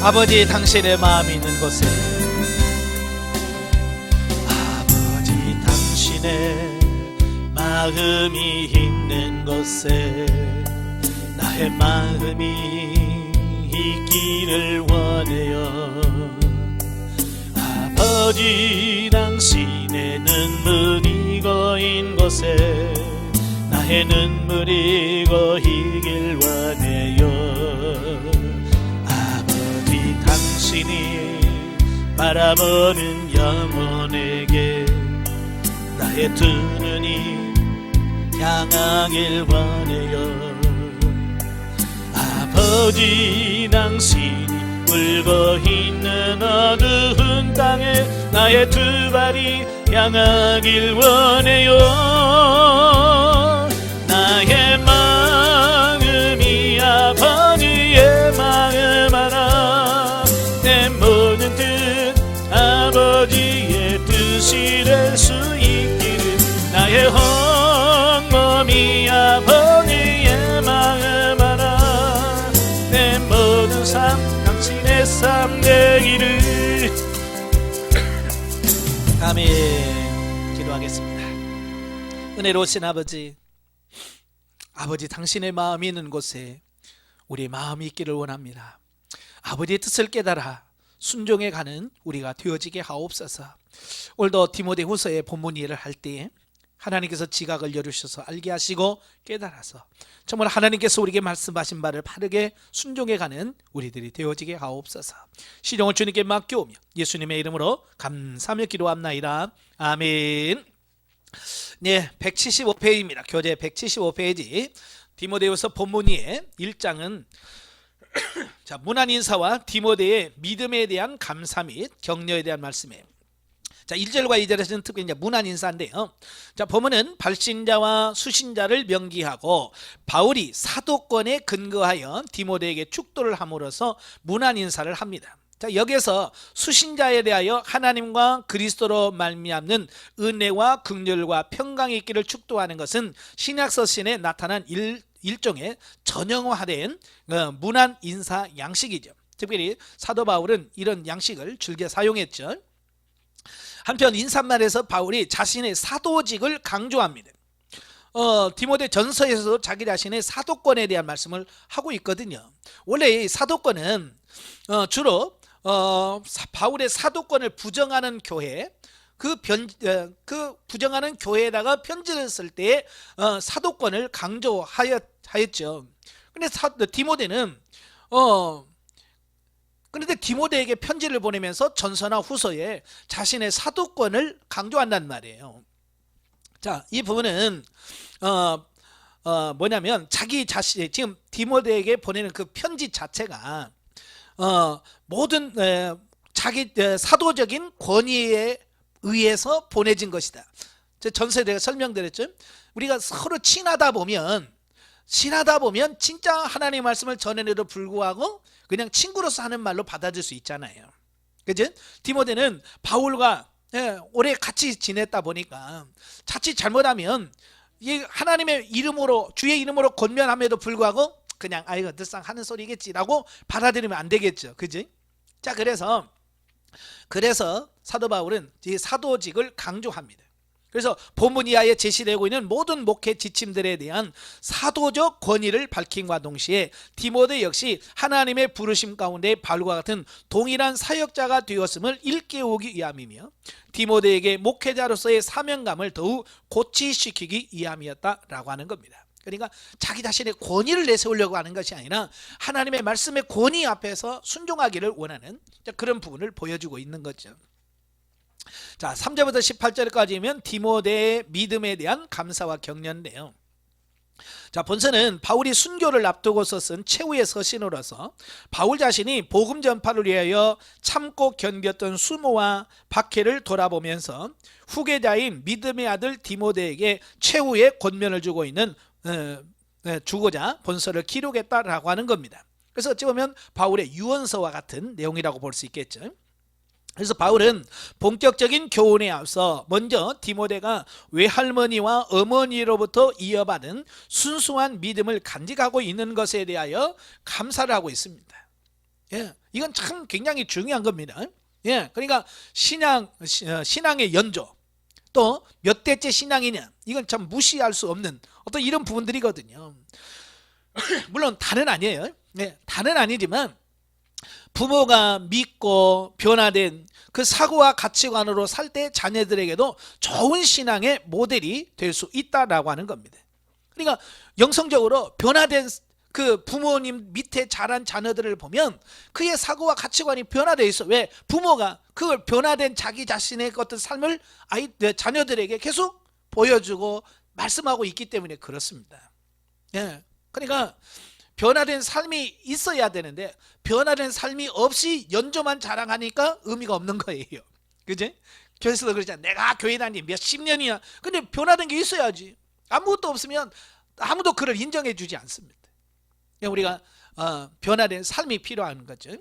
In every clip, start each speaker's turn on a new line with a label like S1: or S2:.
S1: 아버지 당신의 마음이 있는 곳에, 아버지 당신의 마음이 있는 곳에 나의 마음이 있기를 원해요. 아버지 당신의 눈물이 고인 곳에 나의 눈물이 고이길 원해요. 아버지 당신이 바라보는 영혼에게 나의 두 눈이 향하길 원해요. 아버지 당신이 울고 있는 어두운 땅에 나의 두 발이 향하길 원해요. 나의 마음이 아버지의 마음 하나, 내 모든 뜻 아버지의 뜻이 될 수 있기를. 나의 온몸이 아버지의 마음 하나, 내 모든 삶 당신의 삶 되기를. 아멘. 기도하겠습니다. 은혜로우신 아버지, 아버지 당신의 마음이 있는 곳에 우리 마음이 있기를 원합니다. 아버지의 뜻을 깨달아 순종해 가는 우리가 되어지게 하옵소서. 오늘도 디모데후서의 본문 이해를 할 때에 하나님께서 지각을 열으셔서 알게 하시고 깨달아서 정말 하나님께서 우리에게 말씀하신 바를 바르게 순종해 가는 우리들이 되어지게 하옵소서. 시종을 주님께 맡겨오며 예수님의 이름으로 감사하며 기도합나이다. 아멘. 네, 175페이지입니다. 교재 175페이지 디모데후서 본문이의 1장은 자, 문안 인사와 디모데의 믿음에 대한 감사 및 격려에 대한 말씀이에요. 자, 1절과 2절에서는 특히 이제 문안 인사인데요. 자, 보면은 발신자와 수신자를 명기하고 바울이 사도권에 근거하여 디모데에게 축도를 함으로써 문안 인사를 합니다. 자, 여기서 수신자에 대하여 하나님과 그리스도로 말미암는 은혜와 긍휼과 평강이 있기를 축도하는 것은 신약서 신에 나타난 일종의 전형화된 문안 인사 양식이죠. 특별히 사도 바울은 이런 양식을 즐겨 사용했죠. 한편 인사말에서 바울이 자신의 사도직을 강조합니다. 디모데 전서에서도 자기 자신의 사도권에 대한 말씀을 하고 있거든요. 원래 이 사도권은 주로 바울의 사도권을 부정하는 교회, 그 부정하는 교회에다가 편지를 쓸 때 사도권을 강조하였죠. 근데 디모데는 그런데 디모데에게 편지를 보내면서 전서나 후서에 자신의 사도권을 강조한단 말이에요. 자, 이 부분은 뭐냐면 자기 자신, 지금 디모데에게 보내는 그 편지 자체가 모든 자기 사도적인 권위에 의해서 보내진 것이다. 전서에 내가 설명드렸죠. 우리가 서로 친하다 보면 진짜 하나님의 말씀을 전해내도 불구하고 그냥 친구로서 하는 말로 받아들일 수 있잖아요. 그죠? 디모데는 바울과 오래 같이 지냈다 보니까 자칫 잘못하면 하나님의 이름으로, 주의 이름으로 권면함에도 불구하고 그냥 아이고 늘상 하는 소리겠지라고 받아들이면 안 되겠죠. 그죠? 자, 그래서 사도 바울은 이 사도직을 강조합니다. 그래서 본문 이하에 제시되고 있는 모든 목회 지침들에 대한 사도적 권위를 밝힘과 동시에 디모데 역시 하나님의 부르심 가운데 바울과 같은 동일한 사역자가 되었음을 일깨우기 위함이며 디모데에게 목회자로서의 사명감을 더욱 고취시키기 위함이었다라고 하는 겁니다. 그러니까 자기 자신의 권위를 내세우려고 하는 것이 아니라 하나님의 말씀의 권위 앞에서 순종하기를 원하는 그런 부분을 보여주고 있는 거죠. 자, 3절부터 18절까지면 디모데의 믿음에 대한 감사와 격려인데요. 자, 본서는 바울이 순교를 앞두고서 쓴 최후의 서신으로서 바울 자신이 복음 전파를 위하여 참고 견뎠던 수모와 박해를 돌아보면서 후계자인 믿음의 아들 디모데에게 최후의 권면을 주고 있는 주고자 본서를 기록했다라고 하는 겁니다. 그래서 어찌 보면 바울의 유언서와 같은 내용이라고 볼 수 있겠죠. 그래서 바울은 본격적인 교훈에 앞서 먼저 디모데가 외할머니와 어머니로부터 이어받은 순수한 믿음을 간직하고 있는 것에 대하여 감사를 하고 있습니다. 예, 이건 참 굉장히 중요한 겁니다. 예, 그러니까 신앙의 연조, 또 몇 대째 신앙이냐, 이건 참 무시할 수 없는 어떤 이런 부분들이거든요. 물론 다는 아니에요. 예, 다는 아니지만 부모가 믿고 변화된 그 사고와 가치관으로 살 때 자녀들에게도 좋은 신앙의 모델이 될 수 있다라고 하는 겁니다. 그러니까 영성적으로 변화된 그 부모님 밑에 자란 자녀들을 보면 그의 사고와 가치관이 변화되어 있어. 왜? 부모가 그걸 변화된 자기 자신의 어떤 삶을 자녀들에게 계속 보여주고 말씀하고 있기 때문에 그렇습니다. 예. 그러니까 변화된 삶이 있어야 되는데 변화된 삶이 없이 연조만 자랑하니까 의미가 없는 거예요. 그지? 교회에서도 그러잖아. 내가 교회 다니 몇십 년이야. 근데 변화된 게 있어야지. 아무것도 없으면 아무도 그를 인정해 주지 않습니다. 우리가 변화된 삶이 필요한 거죠.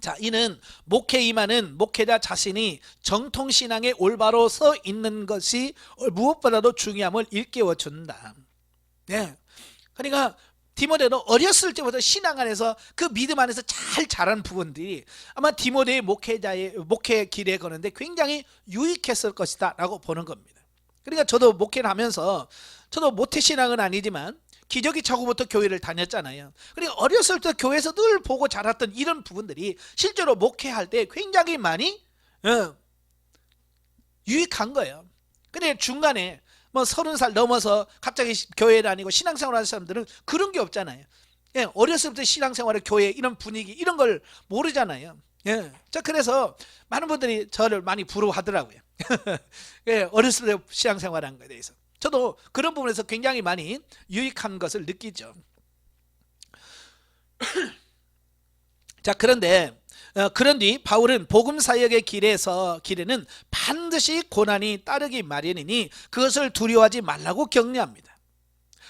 S1: 자, 이는 목회에 임하는 목회자 자신이 정통신앙에 올바로 서 있는 것이 무엇보다도 중요함을 일깨워 준다. 네. 그러니까 디모데도 어렸을 때부터 신앙 안에서 그 믿음 안에서 잘 자란 부분들이 아마 디모데의 목회 길에 거는데 굉장히 유익했을 것이다 라고 보는 겁니다. 그러니까 저도 목회를 하면서 저도 모태신앙은 아니지만 기저귀 차고부터 교회를 다녔잖아요. 그러니까 어렸을 때 교회에서 늘 보고 자랐던 이런 부분들이 실제로 목회할 때 굉장히 많이 유익한 거예요. 근데 중간에 뭐 30살 넘어서 갑자기 교회에 다니고 신앙생활 하는 사람들은 그런 게 없잖아요. 예, 어렸을 때 신앙생활의 교회 이런 분위기 이런 걸 모르잖아요. 예, 자 그래서 많은 분들이 저를 많이 부러워하더라고요. 예, 어렸을 때 신앙생활한 거에 대해서 저도 그런 부분에서 굉장히 많이 유익한 것을 느끼죠. 자 그런데 그런 뒤 바울은 복음 사역의 길에는 반드시 고난이 따르기 마련이니 그것을 두려워하지 말라고 격려합니다.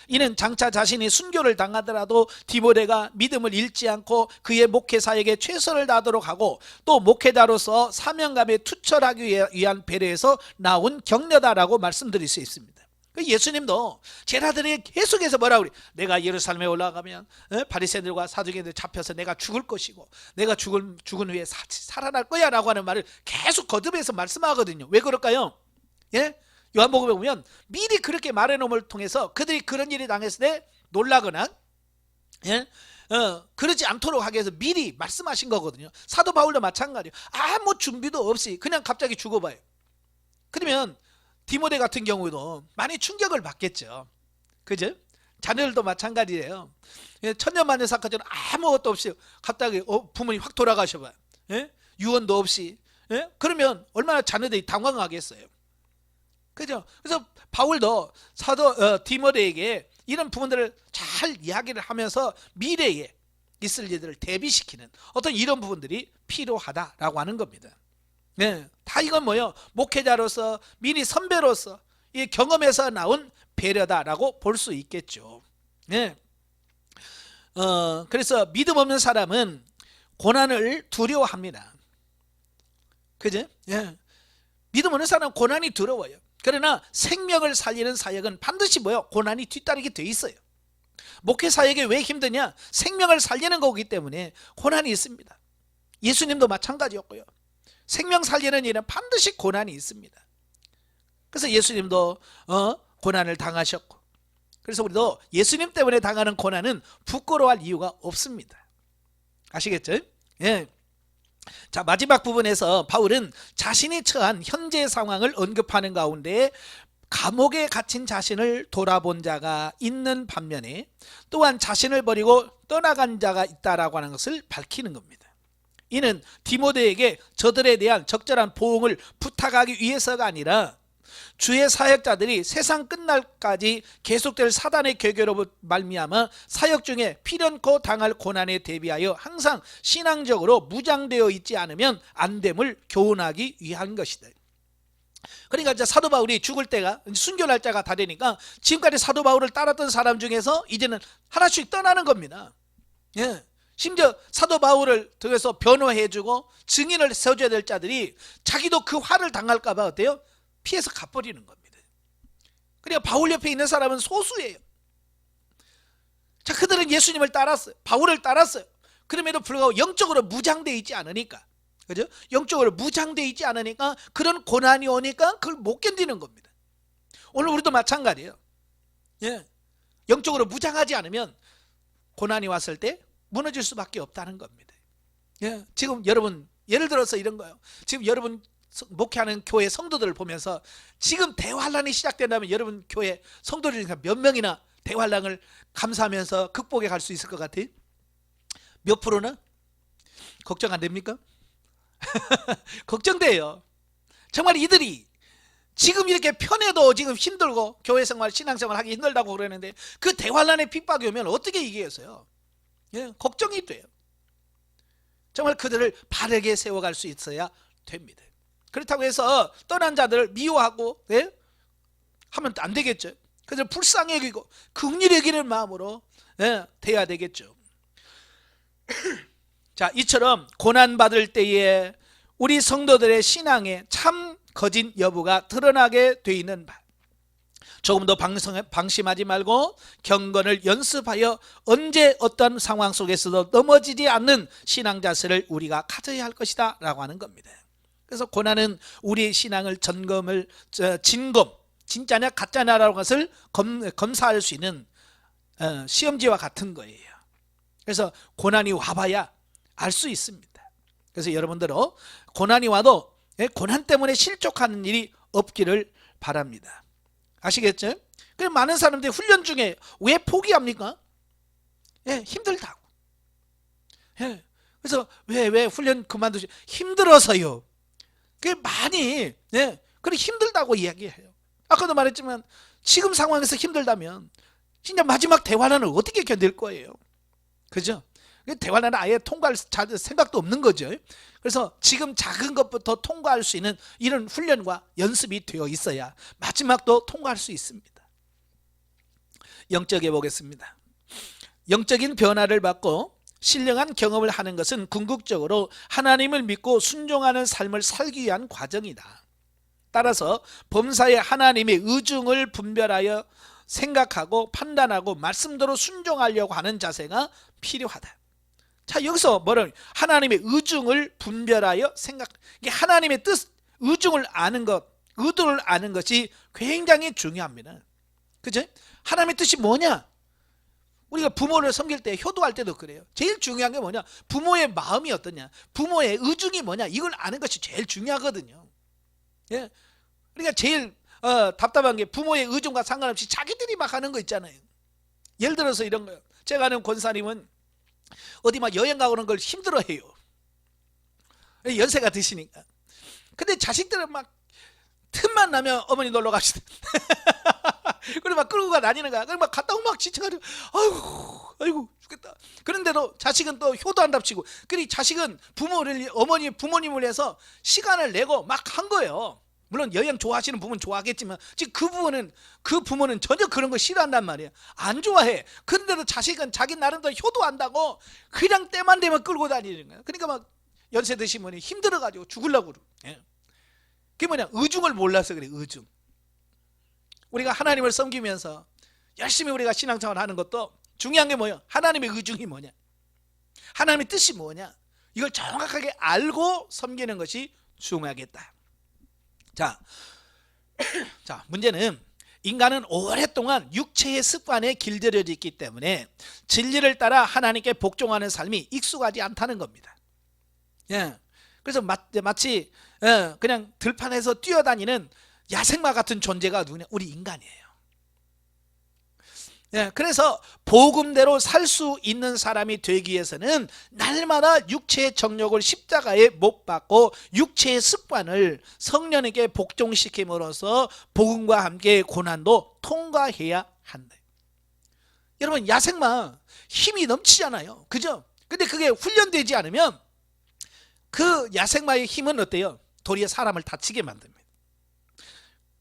S1: 이는 장차 자신이 순교를 당하더라도 디모데가 믿음을 잃지 않고 그의 목회 사역에 최선을 다하도록 하고 또 목회자로서 사명감에 투철하기 위한 배려에서 나온 격려다라고 말씀드릴 수 있습니다. 예수님도 제자들이 계속해서 뭐라고 그래? 내가 예루살렘에 올라가면 바리새인들과 사두개인들 잡혀서 내가 죽을 것이고 내가 죽은 후에 살아날 거야 라고 하는 말을 계속 거듭해서 말씀하거든요. 왜 그럴까요? 예? 요한복음에 보면 미리 그렇게 말해놓음을 통해서 그들이 그런 일이 당했을 때 놀라거나 예? 그러지 않도록 하기 위해서 미리 말씀하신 거거든요. 사도 바울도 마찬가지예요. 아무 준비도 없이 그냥 갑자기 죽어봐요. 그러면 디모데 같은 경우도 많이 충격을 받겠죠. 그죠? 자녀들도 마찬가지예요. 천년만년 사건처럼 아무것도 없이 갑자기 부모님 확 돌아가셔봐요. 예? 유언도 없이. 예? 그러면 얼마나 자녀들이 당황하겠어요. 그죠? 그래서 바울도 사도 디모데에게 이런 부분들을 잘 이야기를 하면서 미래에 있을 일들을 대비시키는 어떤 이런 부분들이 필요하다라고 하는 겁니다. 네, 다 이건 뭐예요? 목회자로서 미리 선배로서 이 경험에서 나온 배려다라고 볼 수 있겠죠. 네. 그래서 믿음 없는 사람은 고난을 두려워합니다. 그죠? 예. 믿음 없는 사람은 고난이 두려워요. 그러나 생명을 살리는 사역은 반드시 뭐예요? 고난이 뒤따르게 돼 있어요. 목회 사역이 왜 힘드냐? 생명을 살리는 거기 때문에 고난이 있습니다. 예수님도 마찬가지였고요. 생명 살리는 일은 반드시 고난이 있습니다. 그래서 예수님도 고난을 당하셨고, 그래서 우리도 예수님 때문에 당하는 고난은 부끄러워할 이유가 없습니다. 아시겠죠? 예. 자, 마지막 부분에서 바울은 자신이 처한 현재 상황을 언급하는 가운데 감옥에 갇힌 자신을 돌아본 자가 있는 반면에 또한 자신을 버리고 떠나간 자가 있다라고 하는 것을 밝히는 겁니다. 이는 디모데에게 저들에 대한 적절한 보응을 부탁하기 위해서가 아니라 주의 사역자들이 세상 끝날까지 계속될 사단의 계교로 말미암아 사역 중에 필연코 당할 고난에 대비하여 항상 신앙적으로 무장되어 있지 않으면 안 됨을 교훈하기 위한 것이다. 그러니까 이제 사도 바울이 죽을 때가 순교 날짜가 다 되니까 지금까지 사도 바울을 따랐던 사람 중에서 이제는 하나씩 떠나는 겁니다. 예. 심지어 사도 바울을 통해서 변호해주고 증인을 세워줘야 될 자들이 자기도 그 화를 당할까 봐 어때요? 피해서 가버리는 겁니다. 그러니까 바울 옆에 있는 사람은 소수예요. 자, 그들은 예수님을 따랐어요. 바울을 따랐어요. 그럼에도 불구하고 영적으로 무장되어 있지 않으니까, 그죠? 영적으로 무장되어 있지 않으니까 그런 고난이 오니까 그걸 못 견디는 겁니다. 오늘 우리도 마찬가지예요. 예. 영적으로 무장하지 않으면 고난이 왔을 때 무너질 수밖에 없다는 겁니다. 예. 지금 여러분 예를 들어서 이런 거예요. 지금 여러분 목회하는 교회 성도들을 보면서 지금 대환란이 시작된다면 여러분 교회 성도들 몇 명이나 대환란을 감수하면서 극복해 갈 수 있을 것 같아요? 몇 프로는? 걱정 안 됩니까? 걱정돼요. 정말 이들이 지금 이렇게 편해도 지금 힘들고 교회 생활, 신앙생활 하기 힘들다고 그러는데 그 대환란의 핍박이 오면 어떻게 이기겠어요? 예, 걱정이 돼요. 정말 그들을 바르게 세워갈 수 있어야 됩니다. 그렇다고 해서 떠난 자들을 미워하고, 예? 하면 안 되겠죠. 그들 불쌍히 여기고 긍휼히 여기는 마음으로, 예, 돼야 되겠죠. 자, 이처럼 고난받을 때에 우리 성도들의 신앙에 참 거짓 여부가 드러나게 돼 있는 바, 조금 더 방심하지 말고 경건을 연습하여 언제 어떤 상황 속에서도 넘어지지 않는 신앙 자세를 우리가 가져야 할 것이다 라고 하는 겁니다. 그래서 고난은 우리의 신앙을 진검, 진짜냐 가짜냐라는 것을 검사할 수 있는 시험지와 같은 거예요. 그래서 고난이 와봐야 알 수 있습니다. 그래서 여러분들은 고난이 와도 고난 때문에 실족하는 일이 없기를 바랍니다. 아시겠죠? 그래서 많은 사람들이 훈련 중에 왜 포기합니까? 예, 힘들다고. 예, 그래서 왜 훈련 그만두지? 힘들어서요. 그게 많이, 예, 그래 힘들다고 이야기해요. 아까도 말했지만 지금 상황에서 힘들다면 진짜 마지막 대환란을 어떻게 견딜 거예요? 그죠? 대환란은 아예 통과할 생각도 없는 거죠. 그래서 지금 작은 것부터 통과할 수 있는 이런 훈련과 연습이 되어 있어야 마지막도 통과할 수 있습니다. 영적에 보겠습니다. 영적인 변화를 받고 신령한 경험을 하는 것은 궁극적으로 하나님을 믿고 순종하는 삶을 살기 위한 과정이다. 따라서 범사에 하나님의 의중을 분별하여 생각하고 판단하고 말씀대로 순종하려고 하는 자세가 필요하다. 자, 여기서 뭐를 하나님의 의중을 분별하여 생각, 이게 하나님의 뜻, 의중을 아는 것, 의도를 아는 것이 굉장히 중요합니다. 그죠? 하나님의 뜻이 뭐냐? 우리가 부모를 섬길 때, 효도할 때도 그래요. 제일 중요한 게 뭐냐? 부모의 마음이 어떠냐? 부모의 의중이 뭐냐? 이걸 아는 것이 제일 중요하거든요. 예. 그러니까 제일 답답한 게 부모의 의중과 상관없이 자기들이 막 하는 거 있잖아요. 예를 들어서 이런 거예요. 제가 아는 권사님은 어디 막 여행 가고는 걸 힘들어해요. 연세가 드시니까. 근데 자식들은 막 틈만 나면 어머니 놀러 갑시다. 그리고 막 끌고 가 다니는 거야. 그리고 막 갔다 오면 막 지쳐가지고 아이고 죽겠다. 그런데도 자식은 또 효도한답시고, 그리고 자식은 부모님을 위해서 시간을 내고 막 한 거예요. 물론 여행 좋아하시는 부모는 좋아하겠지만 지금 그 부모는 전혀 그런 거 싫어한단 말이에요. 안 좋아해. 그런데도 자식은 자기 나름대로 효도한다고 그냥 때만 되면 끌고 다니는 거예요. 그러니까 막 연세 드시면 힘들어가지고 죽으려고 그러고. 예. 그게 뭐냐? 의중을 몰라서 그래. 의중. 우리가 하나님을 섬기면서 열심히 우리가 신앙생활 하는 것도 중요한 게 뭐예요? 하나님의 의중이 뭐냐? 하나님의 뜻이 뭐냐? 이걸 정확하게 알고 섬기는 것이 중요하겠다. 자, 문제는 인간은 오랫동안 육체의 습관에 길들여져 있기 때문에 진리를 따라 하나님께 복종하는 삶이 익숙하지 않다는 겁니다. 예. 그래서 마치 그냥 들판에서 뛰어다니는 야생마 같은 존재가 누구냐? 우리 인간이에요. 예, 그래서 복음대로 살 수 있는 사람이 되기 위해서는 날마다 육체의 정욕을 십자가에 못 박고 육체의 습관을 성령에게 복종시킴으로써 복음과 함께 고난도 통과해야 한다. 여러분, 야생마 힘이 넘치잖아요. 그죠? 근데 그게 훈련되지 않으면 그 야생마의 힘은 어때요? 도리어 사람을 다치게 만듭니다.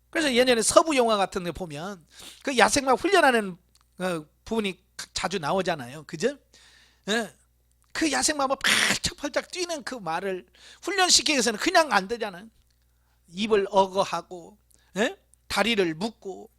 S1: 그래서 예전에 서부 영화 같은 데 보면 그 야생마 훈련하는 부분이 자주 나오잖아요. 그죠? 예. 그 야생마 뭐 팔짝팔짝 뛰는 그 말을 훈련시키기 위해서는 그냥 안 되잖아요. 입을 어거하고, 예? 다리를 묶고,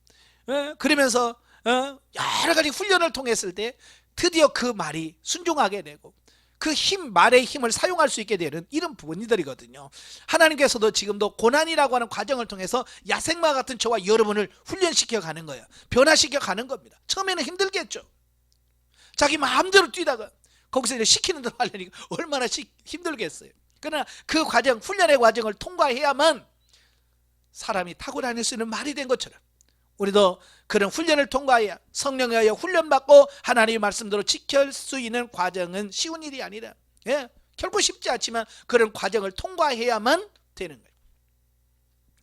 S1: 예? 그러면서 여러 가지 훈련을 통했을 때 드디어 그 말이 순종하게 되고, 그 힘, 말의 힘을 사용할 수 있게 되는 이런 부분들이거든요. 하나님께서도 지금도 고난이라고 하는 과정을 통해서 야생마 같은 저와 여러분을 훈련시켜 가는 거예요. 변화시켜 가는 겁니다. 처음에는 힘들겠죠. 자기 마음대로 뛰다가 거기서 이제 시키는 대로 하려니까 얼마나 힘들겠어요. 그러나 그 과정, 훈련의 과정을 통과해야만 사람이 타고 다닐 수 있는 말이 된 것처럼 우리도 그런 훈련을 통과해야 성령에 의하여 훈련받고 하나님의 말씀대로 지킬 수 있는 과정은 쉬운 일이 아니라, 예, 결코 쉽지 않지만 그런 과정을 통과해야만 되는 거예요.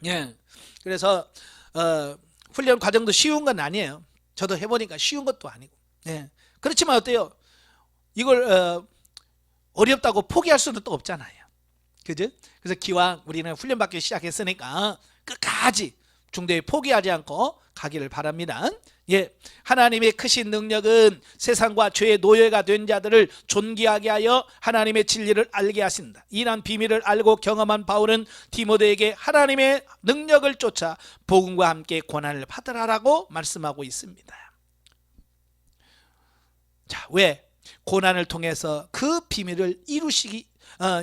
S1: 예, 그래서 훈련 과정도 쉬운 건 아니에요. 저도 해보니까 쉬운 것도 아니고, 예, 그렇지만 어때요? 이걸 어렵다고 포기할 수는 또 없잖아요. 그죠? 그래서 기왕 우리는 훈련받기 시작했으니까 끝까지 중대에 포기하지 않고 가기를 바랍니다. 예, 하나님의 크신 능력은 세상과 죄의 노예가 된 자들을 존귀하게 하여 하나님의 진리를 알게 하신다. 이러한 비밀을 알고 경험한 바울은 디모데에게 하나님의 능력을 쫓아 복음과 함께 고난을 받으라라고 말씀하고 있습니다. 자, 왜? 고난을 통해서 그 비밀을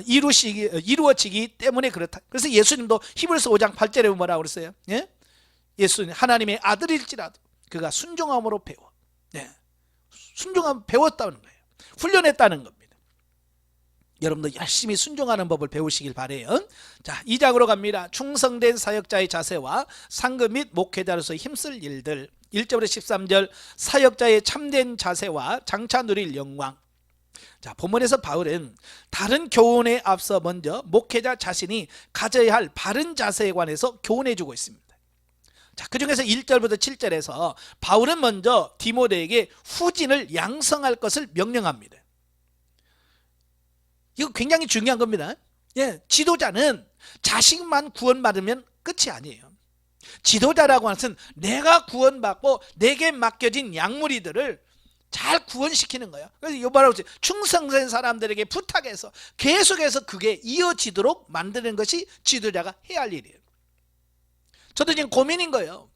S1: 이루어지기 때문에 그렇다. 그래서 예수님도 히브리서 5장 8절에 뭐라고 그랬어요? 예? 예수님 하나님의 아들일지라도 그가 순종함으로 배워, 예, 순종함 배웠다는 거예요. 훈련했다는 겁니다. 여러분도 열심히 순종하는 법을 배우시길 바래요. 자, 2장으로 갑니다. 충성된 사역자의 자세와 상급 및 목회자로서 힘쓸 일들. 1절부터 13절 사역자의 참된 자세와 장차 누릴 영광. 자, 본문에서 바울은 다른 교훈에 앞서 먼저 목회자 자신이 가져야 할 바른 자세에 관해서 교훈해 주고 있습니다. 자, 그 중에서 1절부터 7절에서 바울은 먼저 디모데에게 후진을 양성할 것을 명령합니다. 이거 굉장히 중요한 겁니다. 예, 지도자는 자식만 구원받으면 끝이 아니에요. 지도자라고 하는 것은 내가 구원받고 내게 맡겨진 양무리들을 잘 구원시키는 거예요. 그래서 요바라고 충성된 사람들에게 부탁해서 계속해서 그게 이어지도록 만드는 것이 지도자가 해야 할 일이에요. 저도 지금 고민인 거예요.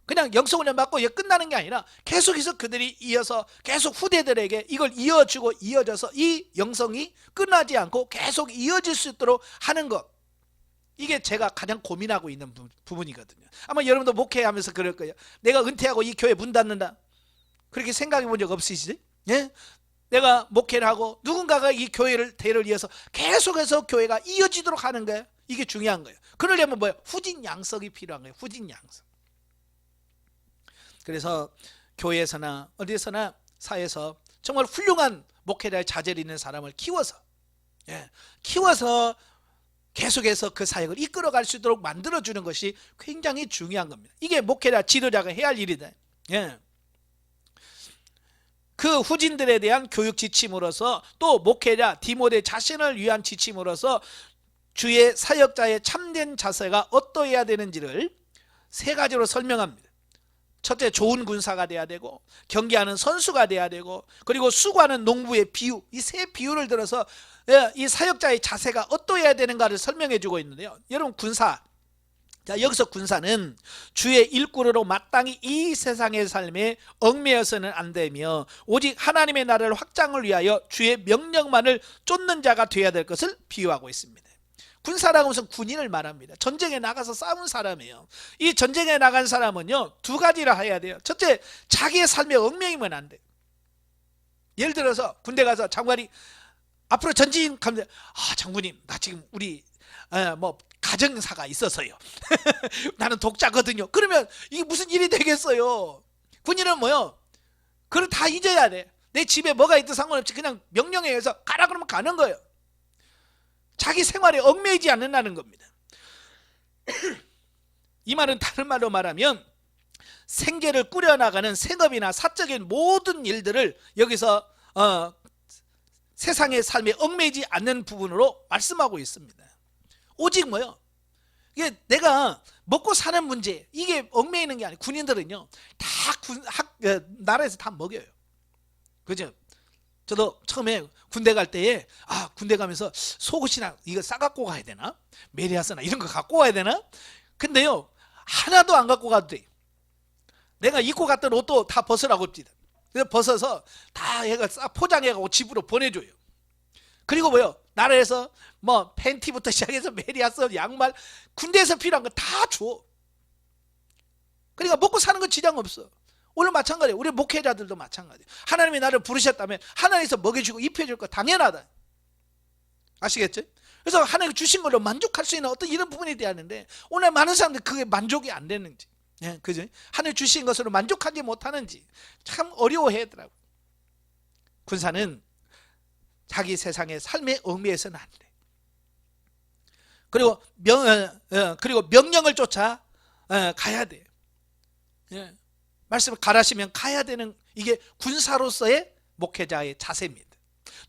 S1: 그냥 영성훈련 받고 이게 끝나는 게 아니라 계속해서 그들이 이어서 계속 후대들에게 이걸 이어주고 이어져서 이 영성이 끝나지 않고 계속 이어질 수 있도록 하는 것, 이게 제가 가장 고민하고 있는 부분이거든요. 아마 여러분도 목회하면서 그럴 거예요. 내가 은퇴하고 이 교회 문 닫는다, 그렇게 생각해 본 적 없으시지? 예? 내가 목회를 하고 누군가가 이 교회를 대를 이어서 계속해서 교회가 이어지도록 하는 거예요. 이게 중요한 거예요. 그러려면 뭐예요? 후진 양성이 필요한 거예요. 후진 양성. 그래서 교회에서나 어디에서나 사회에서 정말 훌륭한 목회자의 자질이 있는 사람을 키워서, 예, 키워서 계속해서 그 사역을 이끌어갈 수 있도록 만들어주는 것이 굉장히 중요한 겁니다. 이게 목회자 지도자가 해야 할 일이다. 예. 그 후진들에 대한 교육 지침으로서 또 목회자 디모데 자신을 위한 지침으로서 주의 사역자의 참된 자세가 어떠해야 되는지를 세 가지로 설명합니다. 첫째, 좋은 군사가 돼야 되고, 경기하는 선수가 돼야 되고, 그리고 수고하는 농부의 비유, 이 세 비유를 들어서 이 사역자의 자세가 어떠해야 되는가를 설명해 주고 있는데요. 여러분, 군사, 자, 여기서 군사는 주의 일꾼으로 마땅히 이 세상의 삶에 얽매여서는 안 되며 오직 하나님의 나라를 확장을 위하여 주의 명령만을 쫓는 자가 되어야 될 것을 비유하고 있습니다. 군사라고 하면 군인을 말합니다. 전쟁에 나가서 싸운 사람이에요. 이 전쟁에 나간 사람은요, 두 가지를 해야 돼요. 첫째, 자기의 삶에 얽매이면 안 돼요. 예를 들어서 군대 가서 장관이 앞으로 전진 가면, 아, 장군님, 나 지금 우리 가정사가 있어서요. 나는 독자거든요. 그러면 이게 무슨 일이 되겠어요? 군인은 뭐요? 그걸 다 잊어야 돼. 내 집에 뭐가 있든 상관없이 그냥 명령에 의해서 가라 그러면 가는 거예요. 자기 생활에 얽매이지 않는다는 겁니다. 이 말은 다른 말로 말하면 생계를 꾸려나가는 생업이나 사적인 모든 일들을 여기서 세상의 삶에 얽매이지 않는 부분으로 말씀하고 있습니다. 오직 뭐요? 이게 내가 먹고 사는 문제, 이게 얽매이는 게 아니에요. 군인들은요, 다 나라에서 다 먹여요. 그죠? 저도 처음에 군대 갈 때에, 아, 군대 가면서 속옷이나 이거 싸갖고 가야 되나? 메리아스나 이런 거 갖고 가야 되나? 근데요, 하나도 안 갖고 가도 돼. 내가 입고 갔던 옷도 다 벗으라고 합니다. 그래서 벗어서 다 얘가 싹 포장해가고 집으로 보내줘요. 그리고 뭐요? 나라에서 뭐 팬티부터 시작해서 메리아스, 양말, 군대에서 필요한 거 다 줘. 그러니까 먹고 사는 거 지장 없어. 오늘 마찬가지예요. 우리 목회자들도 마찬가지예요. 하나님이 나를 부르셨다면 하나님께서 먹여주고 입혀줄 거 당연하다. 아시겠죠? 그래서 하나님이 주신 걸로 만족할 수 있는 어떤 이런 부분이 돼야 하는데, 오늘 많은 사람들이 그게 만족이 안 되는지, 예, 그죠? 하나님 주신 것으로 만족하지 못하는지 참 어려워하더라고. 군사는 자기 세상의 삶의 의미에서는 안 돼. 그리고 명령을 쫓아 가야 돼. 예. 말씀을 가라시면 가야 되는, 이게 군사로서의 목회자의 자세입니다.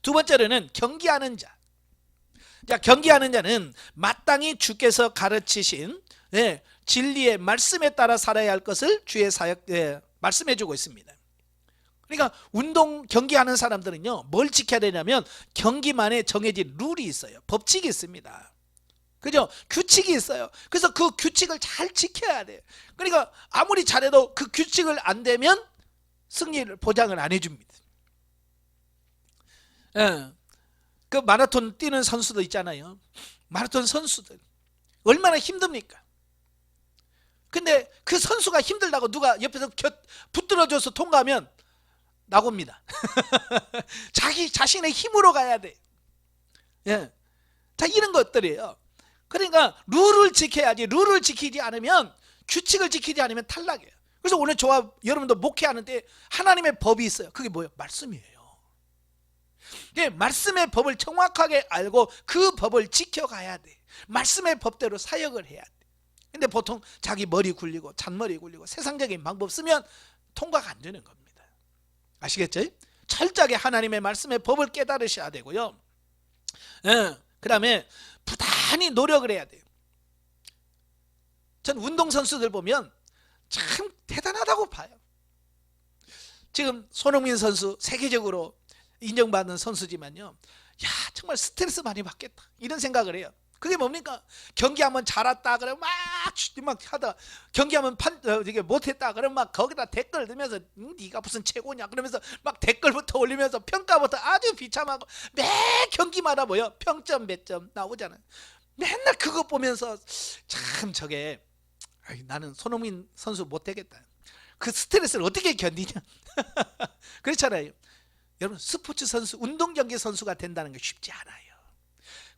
S1: 두 번째로는 경계하는 자. 자, 경계하는 자는 마땅히 주께서 가르치신 진리의 말씀에 따라 살아야 할 것을 주의 사역 말씀해 주고 있습니다. 그러니까 운동 경기하는 사람들은요, 뭘 지켜야 되냐면 경기만에 정해진 룰이 있어요. 법칙이 있습니다. 그죠? 규칙이 있어요. 그래서 그 규칙을 잘 지켜야 돼요. 그러니까 아무리 잘해도 그 규칙을 안 되면 승리를 보장을 안 해줍니다. 예. 그 마라톤 뛰는 선수도 있잖아요. 마라톤 선수들 얼마나 힘듭니까? 근데 그 선수가 힘들다고 누가 옆에서 붙들어줘서 통과하면 나옵니다. 자기 자신의 힘으로 가야 돼. 예. 자, 이런 것들이에요. 그러니까 룰을 지켜야지. 룰을 지키지 않으면, 규칙을 지키지 않으면 탈락이에요. 그래서 오늘 저와 여러분도 목회하는데 하나님의 법이 있어요. 그게 뭐예요? 말씀이에요. 예, 말씀의 법을 정확하게 알고 그 법을 지켜가야 돼. 말씀의 법대로 사역을 해야 돼. 근데 보통 자기 머리 굴리고 잔머리 굴리고 세상적인 방법 쓰면 통과가 안 되는 겁니다. 아시겠죠? 철저하게 하나님의 말씀의 법을 깨달으셔야 되고요. 그 다음에 부단히 노력을 해야 돼요. 전 운동선수들 보면 참 대단하다고 봐요. 지금 손흥민 선수 세계적으로 인정받는 선수지만요, 야, 정말 스트레스 많이 받겠다 이런 생각을 해요. 그게 뭡니까? 경기하면 잘했다 그러면 막 하다, 경기하면 이게 못했다 그러면 막 거기다 댓글 넣으면서 네가 무슨 최고냐 그러면서 막 댓글부터 올리면서 평가부터 아주 비참하고, 매 경기마다 뭐요? 평점 몇 점 나오잖아요. 맨날 그거 보면서 참 저게, 나는 손흥민 선수 못되겠다. 그 스트레스를 어떻게 견디냐. 그렇잖아요. 여러분, 스포츠 선수, 운동 경기 선수가 된다는 게 쉽지 않아요.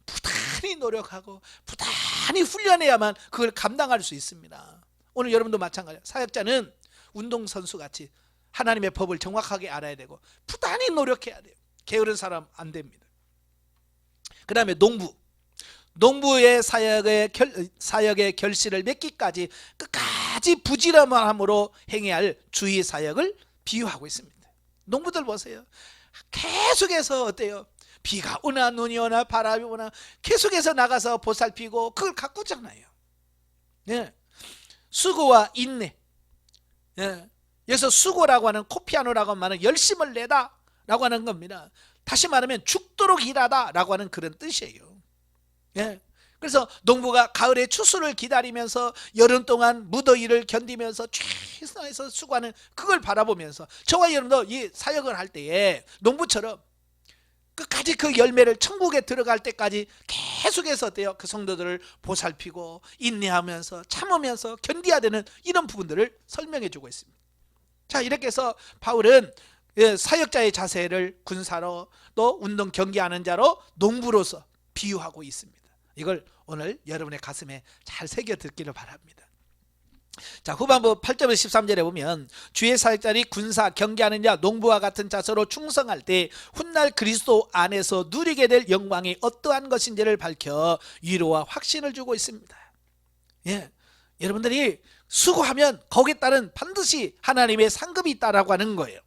S1: 부단히 노력하고 부단히 훈련해야만 그걸 감당할 수 있습니다. 오늘 여러분도 마찬가지예요. 사역자는 운동선수 같이 하나님의 법을 정확하게 알아야 되고 부단히 노력해야 돼요. 게으른 사람 안 됩니다. 그 다음에 농부의 사역의 결실을 맺기까지 끝까지 부지런함으로 행해야 할 주의 사역을 비유하고 있습니다. 농부들 보세요. 계속해서 어때요? 비가 오나 눈이 오나 바람이 오나 계속해서 나가서 보살피고 그걸 가꾸잖아요. 예. 수고와 인내. 예. 여기서 수고라고 하는, 코피아노라고 하는 열심을 내다 라고 하는 겁니다. 다시 말하면 죽도록 일하다 라고 하는 그런 뜻이에요. 예. 그래서 농부가 가을에 추수를 기다리면서 여름 동안 무더위를 견디면서 최선에서 수고하는 그걸 바라보면서 저와 여러분도 이 사역을 할 때에 농부처럼 끝까지 그 열매를 천국에 들어갈 때까지 계속해서 어때요? 그 성도들을 보살피고 인내하면서 참으면서 견뎌야 되는 이런 부분들을 설명해 주고 있습니다. 자, 이렇게 해서 바울은 사역자의 자세를 군사로, 또 운동 경기하는 자로, 농부로서 비유하고 있습니다. 이걸 오늘 여러분의 가슴에 잘 새겨 듣기를 바랍니다. 자, 후반부 8절에서 13절에 보면 주의 사역자들이 군사, 경계하는 자, 농부와 같은 자세로 충성할 때 훗날 그리스도 안에서 누리게 될 영광이 어떠한 것인지를 밝혀 위로와 확신을 주고 있습니다. 예, 여러분들이 수고하면 거기에 따른 반드시 하나님의 상급이 있다라고 하는 거예요.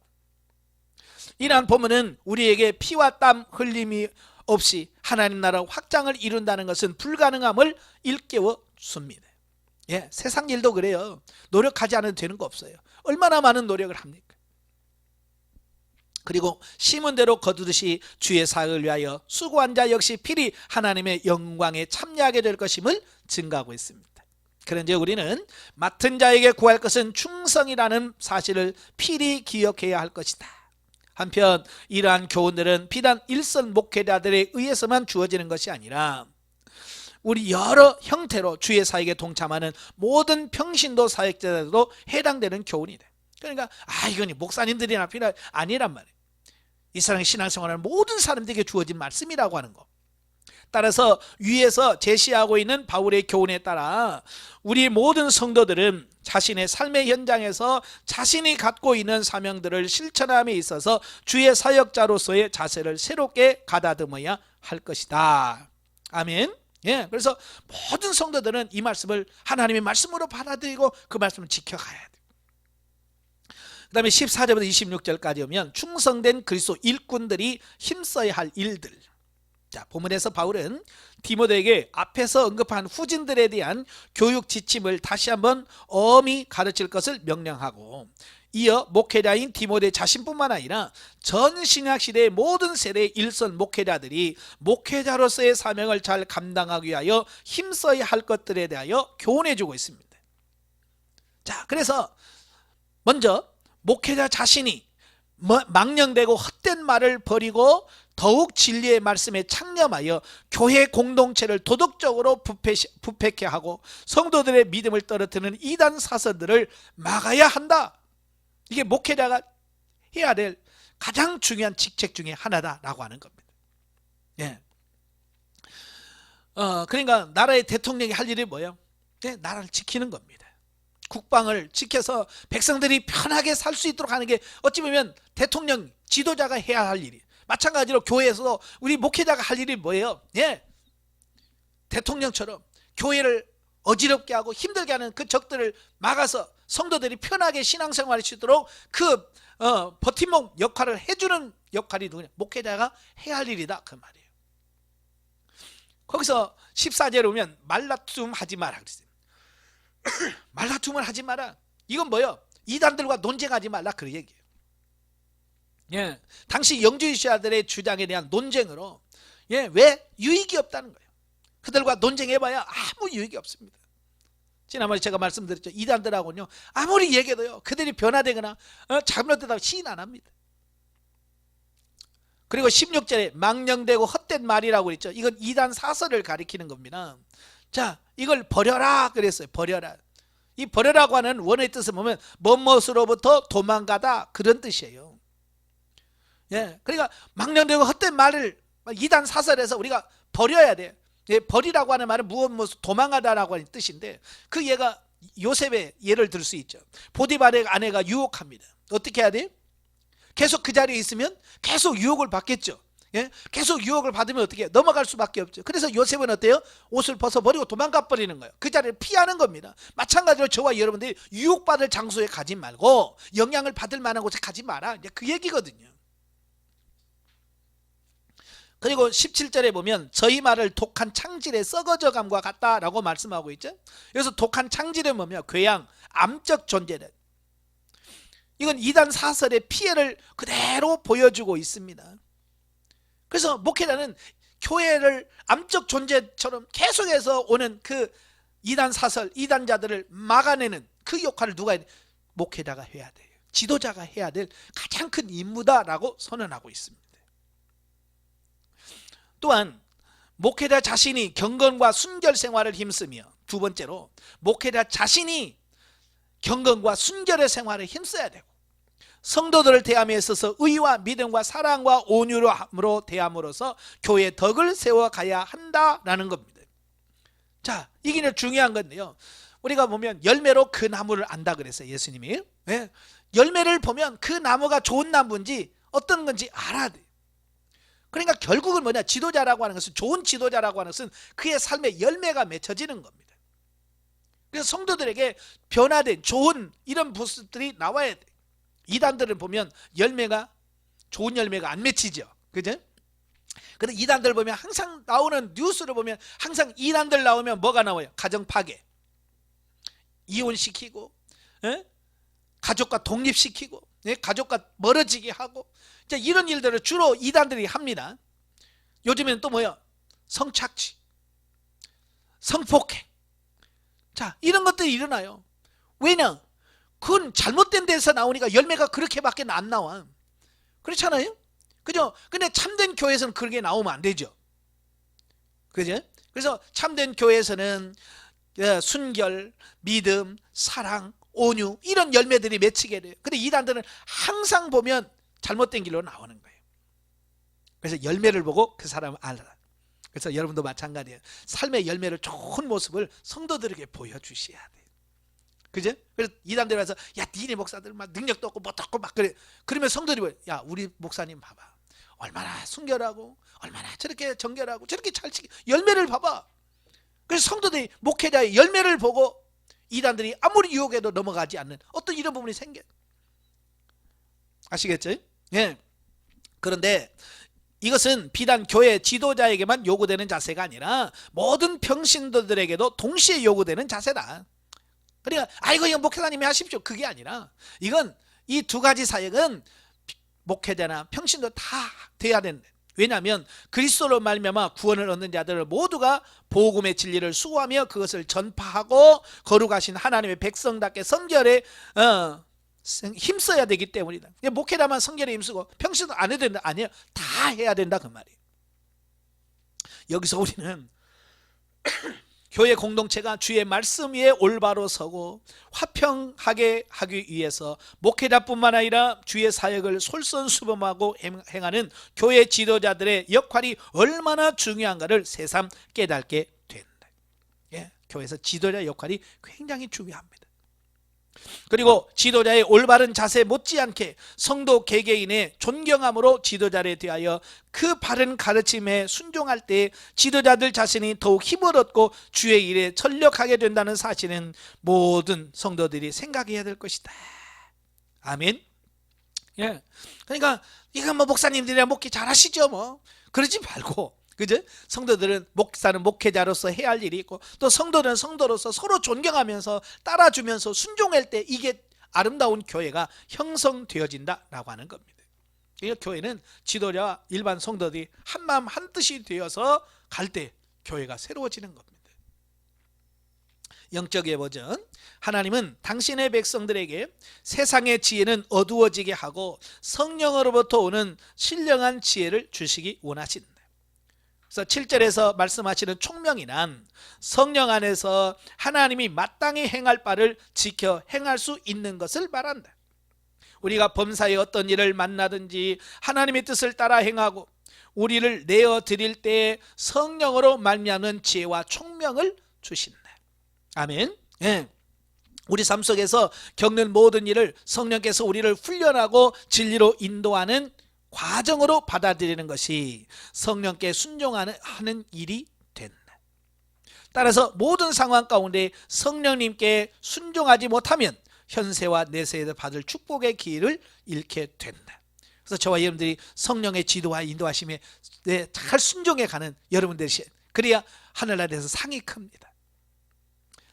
S1: 이러한 본문은 우리에게 피와 땀 흘림이 없이 하나님 나라 확장을 이룬다는 것은 불가능함을 일깨워 줍니다. 예, 세상 일도 그래요. 노력하지 않아도 되는 거 없어요. 얼마나 많은 노력을 합니까? 그리고 심은 대로 거두듯이 주의 사역을 위하여 수고한 자 역시 필히 하나님의 영광에 참여하게 될 것임을 증거하고 있습니다. 그런데 우리는 맡은 자에게 구할 것은 충성이라는 사실을 필히 기억해야 할 것이다. 한편 이러한 교훈들은 비단 일선 목회자들에 의해서만 주어지는 것이 아니라 우리 여러 형태로 주의 사역에 동참하는 모든 평신도 사역자들도 해당되는 교훈이다. 그러니까 이건 목사님들이나 필요 아니란 말이에요. 이 사람의 신앙생활은 모든 사람들에게 주어진 말씀이라고 하는 거. 따라서 위에서 제시하고 있는 바울의 교훈에 따라 우리 모든 성도들은 자신의 삶의 현장에서 자신이 갖고 있는 사명들을 실천함에 있어서 주의 사역자로서의 자세를 새롭게 가다듬어야 할 것이다. 아멘. 예, 그래서 모든 성도들은 이 말씀을 하나님의 말씀으로 받아들이고 그 말씀을 지켜가야 돼. 그 다음에 14절부터 26절까지 오면 충성된 그리스도 일꾼들이 힘써야 할 일들. 자, 본문에서 바울은 디모데에게 앞에서 언급한 후진들에 대한 교육 지침을 다시 한번 엄히 가르칠 것을 명령하고, 이어 목회자인 디모데 자신뿐만 아니라 전 신약시대의 모든 세대의 일선 목회자들이 목회자로서의 사명을 잘 감당하기 위하여 힘써야 할 것들에 대하여 교훈해 주고 있습니다. 자, 그래서 먼저 목회자 자신이 망령되고 헛된 말을 버리고 더욱 진리의 말씀에 창념하여 교회 공동체를 도덕적으로 부패케 하고 성도들의 믿음을 떨어뜨리는 이단 사설들을 막아야 한다. 이게 목회자가 해야 될 가장 중요한 직책 중에 하나다라고 하는 겁니다. 예. 그러니까 나라의 대통령이 할 일이 뭐예요? 네, 나라를 지키는 겁니다. 국방을 지켜서 백성들이 편하게 살 수 있도록 하는 게 어찌 보면 대통령 지도자가 해야 할 일이. 마찬가지로 교회에서도 우리 목회자가 할 일이 뭐예요? 예. 대통령처럼 교회를 어지럽게 하고 힘들게 하는 그 적들을 막아서 성도들이 편하게 신앙생활할 수 있도록 그 버팀목 역할을 해주는 역할이 누구냐? 목회자가 해야 할 일이다, 그 말이에요. 거기서 14절에 오면 말다툼 하지 마라 그랬어요. 말다툼을 하지 마라. 이건 뭐예요? 이단들과 논쟁하지 말라, 그 얘기예요. 예, 당시 영주주의자들의 주장에 대한 논쟁으로, 예, 왜? 유익이 없다는 거예요. 그들과 논쟁해봐야 아무 유익이 없습니다. 지난번에 제가 말씀드렸죠. 이단들하고는요, 아무리 얘기해도요, 그들이 변화되거나 잘못되다고 시인 안 합니다. 그리고 16절에 망령되고 헛된 말이라고 그랬죠. 이건 이단 사설을 가리키는 겁니다. 자, 이걸 버려라 그랬어요. 버려라. 이 버려라고 하는 원어의 뜻을 보면 뭐뭇으로부터 도망가다, 그런 뜻이에요. 예, 그러니까 망령되고 헛된 말을 이단 사설에서 우리가 버려야 돼. 예, 버리라고 하는 말은 무엇 도망가다라고 하는 뜻인데, 그 예가 요셉의 예를 들 수 있죠. 보디발의 아내가 유혹합니다. 어떻게 해야 돼? 계속 그 자리에 있으면 계속 유혹을 받겠죠. 예? 계속 유혹을 받으면 어떻게 해요? 넘어갈 수밖에 없죠. 그래서 요셉은 어때요? 옷을 벗어버리고 도망가 버리는 거예요. 그 자리를 피하는 겁니다. 마찬가지로 저와 여러분들이 유혹받을 장소에 가지 말고 영향을 받을 만한 곳에 가지 마라, 이제 그 얘기거든요. 그리고 17절에 보면 저희 말을 독한 창질의 썩어져감과 같다라고 말씀하고 있죠. 여기서 독한 창질은 뭐냐? 괴양, 암적 존재다. 이건 이단 사설의 피해를 그대로 보여주고 있습니다. 그래서 목회자는 교회를 암적 존재처럼 계속해서 오는 그 이단 사설, 이단자들을 막아내는 그 역할을 누가 해야 돼? 목회자가 해야 돼요. 지도자가 해야 될 가장 큰 임무다라고 선언하고 있습니다. 또한 목회자 자신이 경건과 순결 생활을 힘쓰며, 두 번째로 목회자 자신이 경건과 순결의 생활을 힘써야 되고, 성도들을 대함에 있어서 의와 믿음과 사랑과 온유로 대함으로써 교회의 덕을 세워가야 한다라는 겁니다. 자, 이게 중요한 건데요, 우리가 보면 열매로 그 나무를 안다 그랬어요, 예수님이. 네? 열매를 보면 그 나무가 좋은 나무인지 어떤 건지 알아야 돼요. 그러니까 결국은 뭐냐? 지도자라고 하는 것은, 좋은 지도자라고 하는 것은 그의 삶에 열매가 맺혀지는 겁니다. 그래서 성도들에게 변화된 좋은 이런 모습들이 나와야 돼. 이단들을 보면 좋은 열매가 안 맺히죠. 그죠? 근데 이단들 보면 항상 나오는 뉴스를 보면 항상 이단들 나오면 뭐가 나와요? 가정 파괴, 이혼시키고, 가족과 독립시키고, 가족과 멀어지게 하고, 이런 일들을 주로 이단들이 합니다. 요즘에는 또 뭐예요? 성착취, 성폭행. 자, 이런 것들이 일어나요. 왜냐? 그건 잘못된 데서 나오니까 열매가 그렇게밖에 안 나와. 그렇잖아요. 그죠? 근데 참된 교회에서는 그런 게 나오면 안 되죠. 그죠? 그래서 참된 교회에서는 순결, 믿음, 사랑, 온유 이런 열매들이 맺히게 돼요. 근데 이단들은 항상 보면 잘못된 길로 나오는 거예요. 그래서 열매를 보고 그 사람을 알아라. 그래서 여러분도 마찬가지예요. 삶의 열매를 좋은 모습을 성도들에게 보여주셔야 돼요. 그죠? 그래서 이단들 와서 야 니네 목사들 막 능력도 없고 뭣도 없고 막 그래. 그러면 성도들이 야 우리 목사님 봐봐. 얼마나 순결하고 얼마나 저렇게 정결하고 저렇게 잘 지키 열매를 봐봐. 그래서 성도들이 목회자의 열매를 보고 이단들이 아무리 유혹해도 넘어가지 않는 어떤 이런 부분이 생겨요. 아시겠죠? 예. 그런데 이것은 비단 교회 지도자에게만 요구되는 자세가 아니라 모든 평신도들에게도 동시에 요구되는 자세다. 그러니까 아이고 이거 목회자님이 하십시오. 그게 아니라 이건 이 두 가지 사역은 목회자나 평신도 다 돼야 된다. 왜냐하면 그리스도로 말미암아 구원을 얻는 자들을 모두가 복음의 진리를 수호하며 그것을 전파하고 거룩하신 하나님의 백성답게 성결에 힘써야 되기 때문이다. 목회자만 성결에 힘쓰고 평신도 안 해도 된다? 아니에요. 다 해야 된다 그 말이에요. 여기서 우리는 교회 공동체가 주의 말씀 위에 올바로 서고 화평하게 하기 위해서 목회자뿐만 아니라 주의 사역을 솔선수범하고 행하는 교회 지도자들의 역할이 얼마나 중요한가를 새삼 깨닫게 된다. 예, 교회에서 지도자 역할이 굉장히 중요합니다. 그리고 지도자의 올바른 자세 못지않게 성도 개개인의 존경함으로 지도자에 대하여 그 바른 가르침에 순종할 때 지도자들 자신이 더욱 힘을 얻고 주의 일에 전력하게 된다는 사실은 모든 성도들이 생각해야 될 것이다. 아멘. 예. 그러니까 이건 뭐 목사님들이야 목회 잘하시죠 뭐 그러지 말고, 그죠? 성도들은 목사는 목회자로서 해야 할 일이 있고 또 성도는 성도로서 서로 존경하면서 따라주면서 순종할 때 이게 아름다운 교회가 형성되어진다라고 하는 겁니다. 그러니까 교회는 지도자와 일반 성도들이 한마음 한뜻이 되어서 갈 때 교회가 새로워지는 겁니다. 영적의 버전, 하나님은 당신의 백성들에게 세상의 지혜는 어두워지게 하고 성령으로부터 오는 신령한 지혜를 주시기 원하신다. 그래서 7절에서 말씀하시는 총명이란 성령 안에서 하나님이 마땅히 행할 바를 지켜 행할 수 있는 것을 말한다. 우리가 범사에 어떤 일을 만나든지 하나님의 뜻을 따라 행하고 우리를 내어 드릴 때 성령으로 말미암는 지혜와 총명을 주신다. 아멘. 예. 우리 삶 속에서 겪는 모든 일을 성령께서 우리를 훈련하고 진리로 인도하는 과정으로 받아들이는 것이 성령께 순종하는 일이 된다. 따라서 모든 상황 가운데 성령님께 순종하지 못하면 현세와 내세에서 받을 축복의 기회를 잃게 된다. 그래서 저와 여러분들이 성령의 지도와 인도하심에 잘 순종해 가는 여러분들이 그래야 하늘나라에서 상이 큽니다.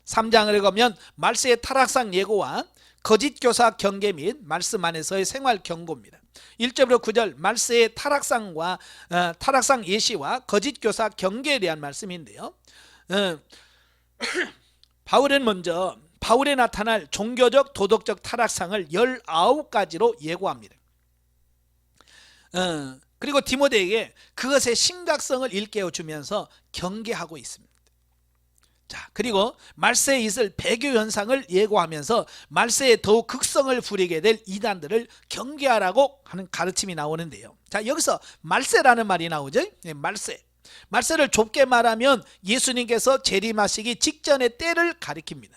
S1: 3장을 가면 말세의 타락상 예고와 거짓 교사 경계 및 말씀 안에서의 생활 경고입니다. 1절부터 9절 말세의 타락상과 타락상 예시와 거짓 교사 경계에 대한 말씀인데요. 바울은 먼저 바울에 나타날 종교적 도덕적 타락상을 19가지로 예고합니다. 그리고 디모데에게 그것의 심각성을 일깨워 주면서 경계하고 있습니다. 자, 그리고 말세에 있을 배교 현상을 예고하면서 말세에 더욱 극성을 부리게 될 이단들을 경계하라고 하는 가르침이 나오는데요. 자, 여기서 말세라는 말이 나오죠. 네, 말세를 좁게 말하면 예수님께서 재림하시기 직전의 때를 가리킵니다.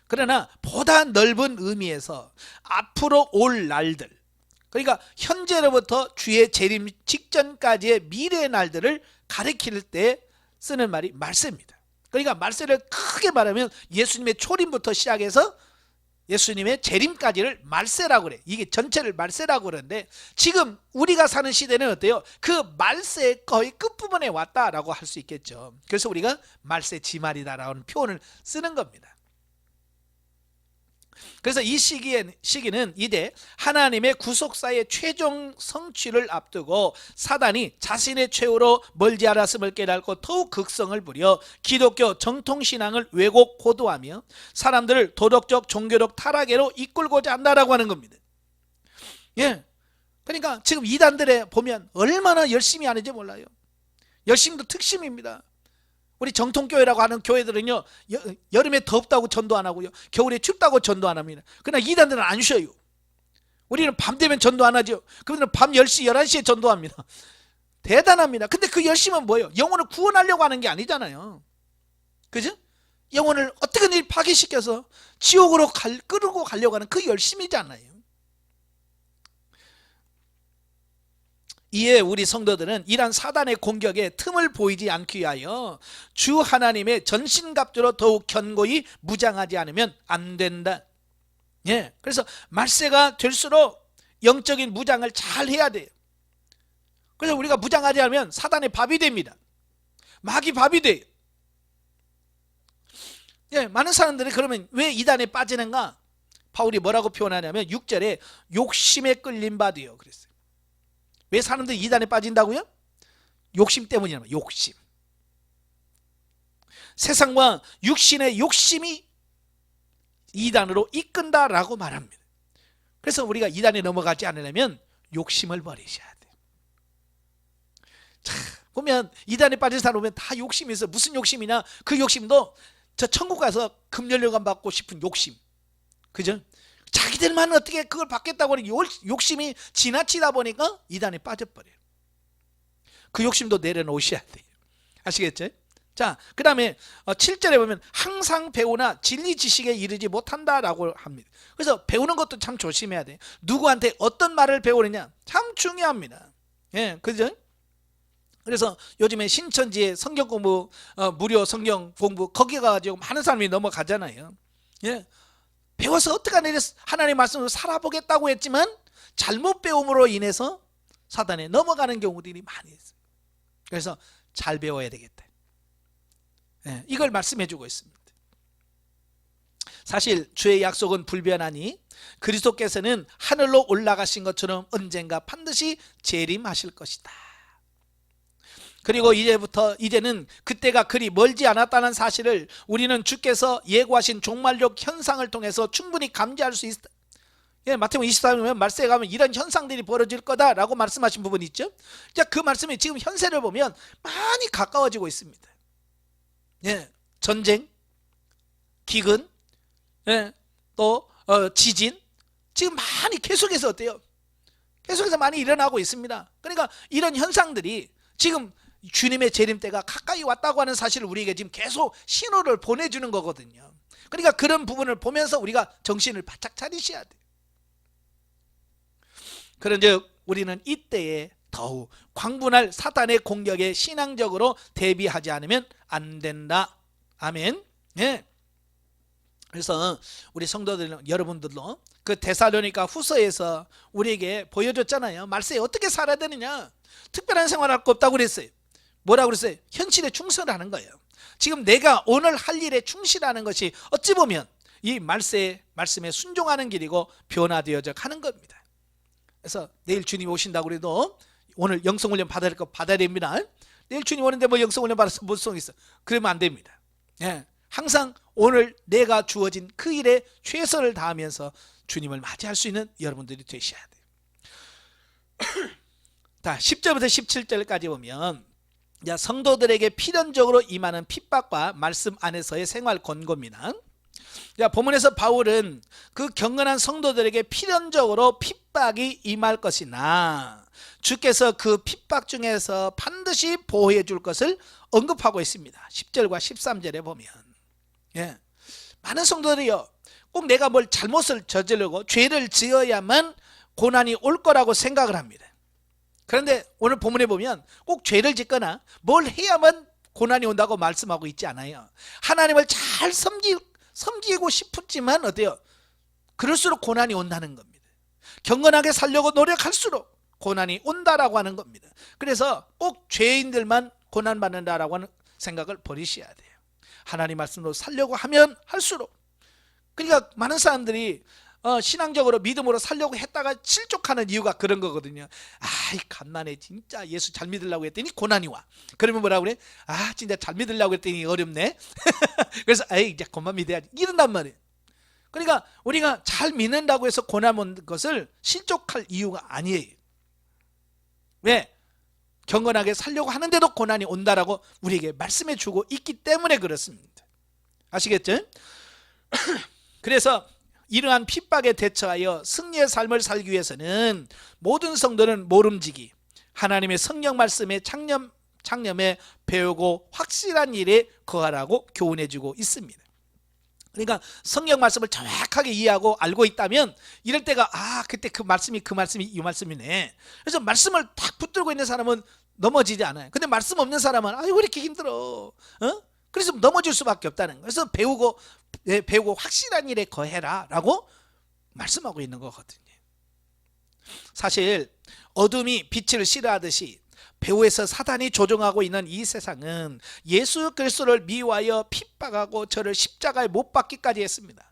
S1: 그러나 보다 넓은 의미에서 앞으로 올 날들, 그러니까 현재로부터 주의 재림 직전까지의 미래의 날들을 가리킬 때 쓰는 말이 말세입니다. 그러니까 말세를 크게 말하면 예수님의 초림부터 시작해서 예수님의 재림까지를 말세라고 그래. 이게 전체를 말세라고 그러는데 지금 우리가 사는 시대는 어때요? 그 말세의 거의 끝부분에 왔다라고 할 수 있겠죠. 그래서 우리가 말세 지말이다라는 표현을 쓰는 겁니다. 그래서 이 시기는 이제 하나님의 구속사의 최종 성취를 앞두고 사단이 자신의 최후로 멀지 않았음을 깨닫고 더욱 극성을 부려 기독교 정통신앙을 왜곡 호도하며 사람들을 도덕적 종교적 타락으로 이끌고자 한다라고 하는 겁니다. 예, 그러니까 지금 이단들에 보면 얼마나 열심히 하는지 몰라요. 열심도 특심입니다. 우리 정통교회라고 하는 교회들은요, 여름에 덥다고 전도 안 하고요, 겨울에 춥다고 전도 안 합니다. 그러나 이단들은 안 쉬어요. 우리는 밤 되면 전도 안 하죠. 그분들은 밤 10시, 11시에 전도합니다. 대단합니다. 근데 그 열심은 뭐예요? 영혼을 구원하려고 하는 게 아니잖아요. 그죠? 영혼을 어떻게든 파괴시켜서 지옥으로 끌고 가려고 하는 그 열심이잖아요. 이에 우리 성도들은 이러한 사단의 공격에 틈을 보이지 않기 위하여 주 하나님의 전신갑주로 더욱 견고히 무장하지 않으면 안 된다. 예, 그래서 말세가 될수록 영적인 무장을 잘 해야 돼요. 그래서 우리가 무장하지 않으면 사단의 밥이 됩니다. 마귀 밥이 돼요. 예, 많은 사람들이 그러면 왜 이단에 빠지는가? 바울이 뭐라고 표현하냐면 6절에 욕심에 끌린 바 되어 그랬어요. 왜 사람들이 이단에 빠진다고요? 욕심 때문이란 말이에요. 욕심. 세상과 육신의 욕심이 이단으로 이끈다라고 말합니다. 그래서 우리가 이단에 넘어가지 않으려면 욕심을 버리셔야 돼요. 자, 보면 이단에 빠진 사람 보면 다 욕심이 있어요. 무슨 욕심이냐? 그 욕심도 저 천국 가서 금연료관 받고 싶은 욕심. 그죠? 자기들만 어떻게 그걸 받겠다고 하는 욕심이 지나치다 보니까 이단에 빠져버려요. 그 욕심도 내려놓으셔야 돼요. 아시겠죠? 자, 그 다음에 7절에 보면 항상 배우나 진리 지식에 이르지 못한다라고 합니다. 그래서 배우는 것도 참 조심해야 돼요. 누구한테 어떤 말을 배우느냐 참 중요합니다. 예, 그죠? 그래서 요즘에 신천지에 성경 공부, 무료 성경 공부 거기 가가지고 많은 사람이 넘어가잖아요. 예, 배워서 어떻게 하나님의 말씀으로 살아보겠다고 했지만 잘못 배움으로 인해서 사단에 넘어가는 경우들이 많이 있어요. 그래서 잘 배워야 되겠다. 예, 이걸 말씀해주고 있습니다. 사실 주의 약속은 불변하니 그리스도께서는 하늘로 올라가신 것처럼 언젠가 반드시 재림하실 것이다. 그리고 이제는 그때가 그리 멀지 않았다는 사실을 우리는 주께서 예고하신 종말적 현상을 통해서 충분히 감지할 수 있다. 예, 마태복음 24장 말세에 가면 이런 현상들이 벌어질 거다라고 말씀하신 부분이 있죠. 자, 그 말씀이 지금 현세를 보면 많이 가까워지고 있습니다. 예, 전쟁, 기근, 예, 또 지진, 지금 많이 계속해서 어때요? 계속해서 많이 일어나고 있습니다. 그러니까 이런 현상들이 지금 주님의 재림 때가 가까이 왔다고 하는 사실을 우리에게 지금 계속 신호를 보내주는 거거든요. 그러니까 그런 부분을 보면서 우리가 정신을 바짝 차리셔야 돼요. 그런즉 우리는 이때에 더욱 광분할 사탄의 공격에 신앙적으로 대비하지 않으면 안 된다. 아멘. 예. 그래서 우리 성도들 여러분들도 그 데살로니가 후서에서 우리에게 보여줬잖아요. 말세에 어떻게 살아야 되느냐. 특별한 생활할 거 없다고 그랬어요. 뭐라고 그랬어요? 현실에 충실하는 거예요. 지금 내가 오늘 할 일에 충실하는 것이 어찌 보면 이 말씀에 순종하는 길이고 변화되어져 가는 겁니다. 그래서 내일 주님 오신다고 그래도 오늘 영성훈련 받아야 될 거 받아야 됩니다. 내일 주님 오는데 뭐 영성훈련 받아서 못 성있어. 그러면 안 됩니다. 예, 항상 오늘 내가 주어진 그 일에 최선을 다하면서 주님을 맞이할 수 있는 여러분들이 되셔야 돼요. 자, 10절부터 17절까지 보면 성도들에게 필연적으로 임하는 핍박과 말씀 안에서의 생활 권고입니다. 본문에서 바울은 그 경건한 성도들에게 필연적으로 핍박이 임할 것이나 주께서 그 핍박 중에서 반드시 보호해 줄 것을 언급하고 있습니다. 10절과 13절에 보면, 예, 많은 성도들이요, 꼭 내가 뭘 잘못을 저지르고 죄를 지어야만 고난이 올 거라고 생각을 합니다. 그런데 오늘 본문에 보면 꼭 죄를 짓거나 뭘 해야만 고난이 온다고 말씀하고 있지 않아요. 하나님을 잘 섬기고 싶지만 어때요? 그럴수록 고난이 온다는 겁니다. 경건하게 살려고 노력할수록 고난이 온다라고 하는 겁니다. 그래서 꼭 죄인들만 고난받는다라고 하는 생각을 버리셔야 돼요. 하나님 말씀으로 살려고 하면 할수록. 그러니까 많은 사람들이 신앙적으로 믿음으로 살려고 했다가 실족하는 이유가 그런 거거든요. 아이 간만에 진짜 예수 잘 믿으려고 했더니 고난이 와. 그러면 뭐라고 그래? 아 진짜 잘 믿으려고 했더니 어렵네. 그래서 에이 이제 그만 믿어야지 이런단 말이에요. 그러니까 우리가 잘 믿는다고 해서 고난 온 것을 실족할 이유가 아니에요. 왜? 경건하게 살려고 하는데도 고난이 온다라고 우리에게 말씀해 주고 있기 때문에 그렇습니다. 아시겠죠? 그래서 이러한 핍박에 대처하여 승리의 삶을 살기 위해서는 모든 성도는 모름지기, 하나님의 성령 말씀에 창념에 배우고 확실한 일에 거하라고 교훈해 주고 있습니다. 그러니까 성경 말씀을 정확하게 이해하고 알고 있다면 이럴 때가 그때 그 말씀이 이 말씀이네. 그래서 말씀을 딱 붙들고 있는 사람은 넘어지지 않아요. 근데 말씀 없는 사람은 왜 이렇게 힘들어? 그래서 넘어질 수밖에 없다는 거예요. 그래서 배우고 확실한 일에 거해라 라고 말씀하고 있는 거거든요. 사실 어둠이 빛을 싫어하듯이 배후에서 사단이 조종하고 있는 이 세상은 예수 그리스도를 미워하여 핍박하고 저를 십자가에 못 박기까지 했습니다.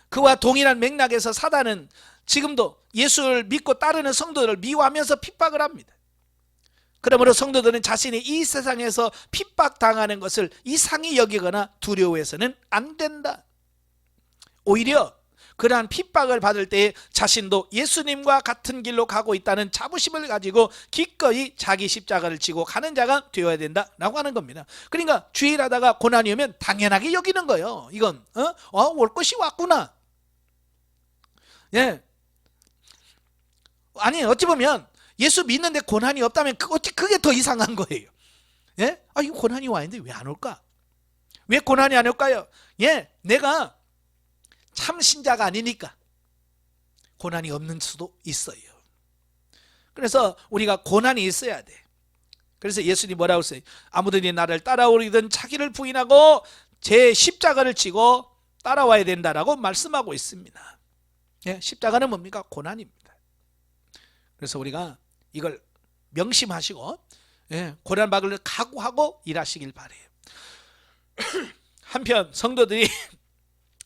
S1: 그와 동일한 맥락에서 사단은 지금도 예수를 믿고 따르는 성도들을 미워하면서 핍박을 합니다. 그러므로 성도들은 자신이 이 세상에서 핍박당하는 것을 이상히 여기거나 두려워해서는 안 된다. 오히려 그러한 핍박을 받을 때에 자신도 예수님과 같은 길로 가고 있다는 자부심을 가지고 기꺼이 자기 십자가를 지고 가는 자가 되어야 된다라고 하는 겁니다. 그러니까 주일하다가 고난이 오면 당연하게 여기는 거예요. 이건 올 것이 왔구나. 예. 아니 어찌 보면 예수 믿는데 고난이 없다면 그게 더 이상한 거예요. 예? 이거 고난이 와 있는데 왜 안 올까? 왜 고난이 안 올까요? 예, 내가 참 신자가 아니니까 고난이 없는 수도 있어요. 그래서 우리가 고난이 있어야 돼. 그래서 예수님이 뭐라고 했어요? 아무든지 나를 따라오리든 자기를 부인하고 제 십자가를 지고 따라와야 된다라고 말씀하고 있습니다. 예, 십자가는 뭡니까? 고난입니다. 그래서 우리가 이걸 명심하시고 고난받을 각오하고 일하시길 바래요. 한편 성도들이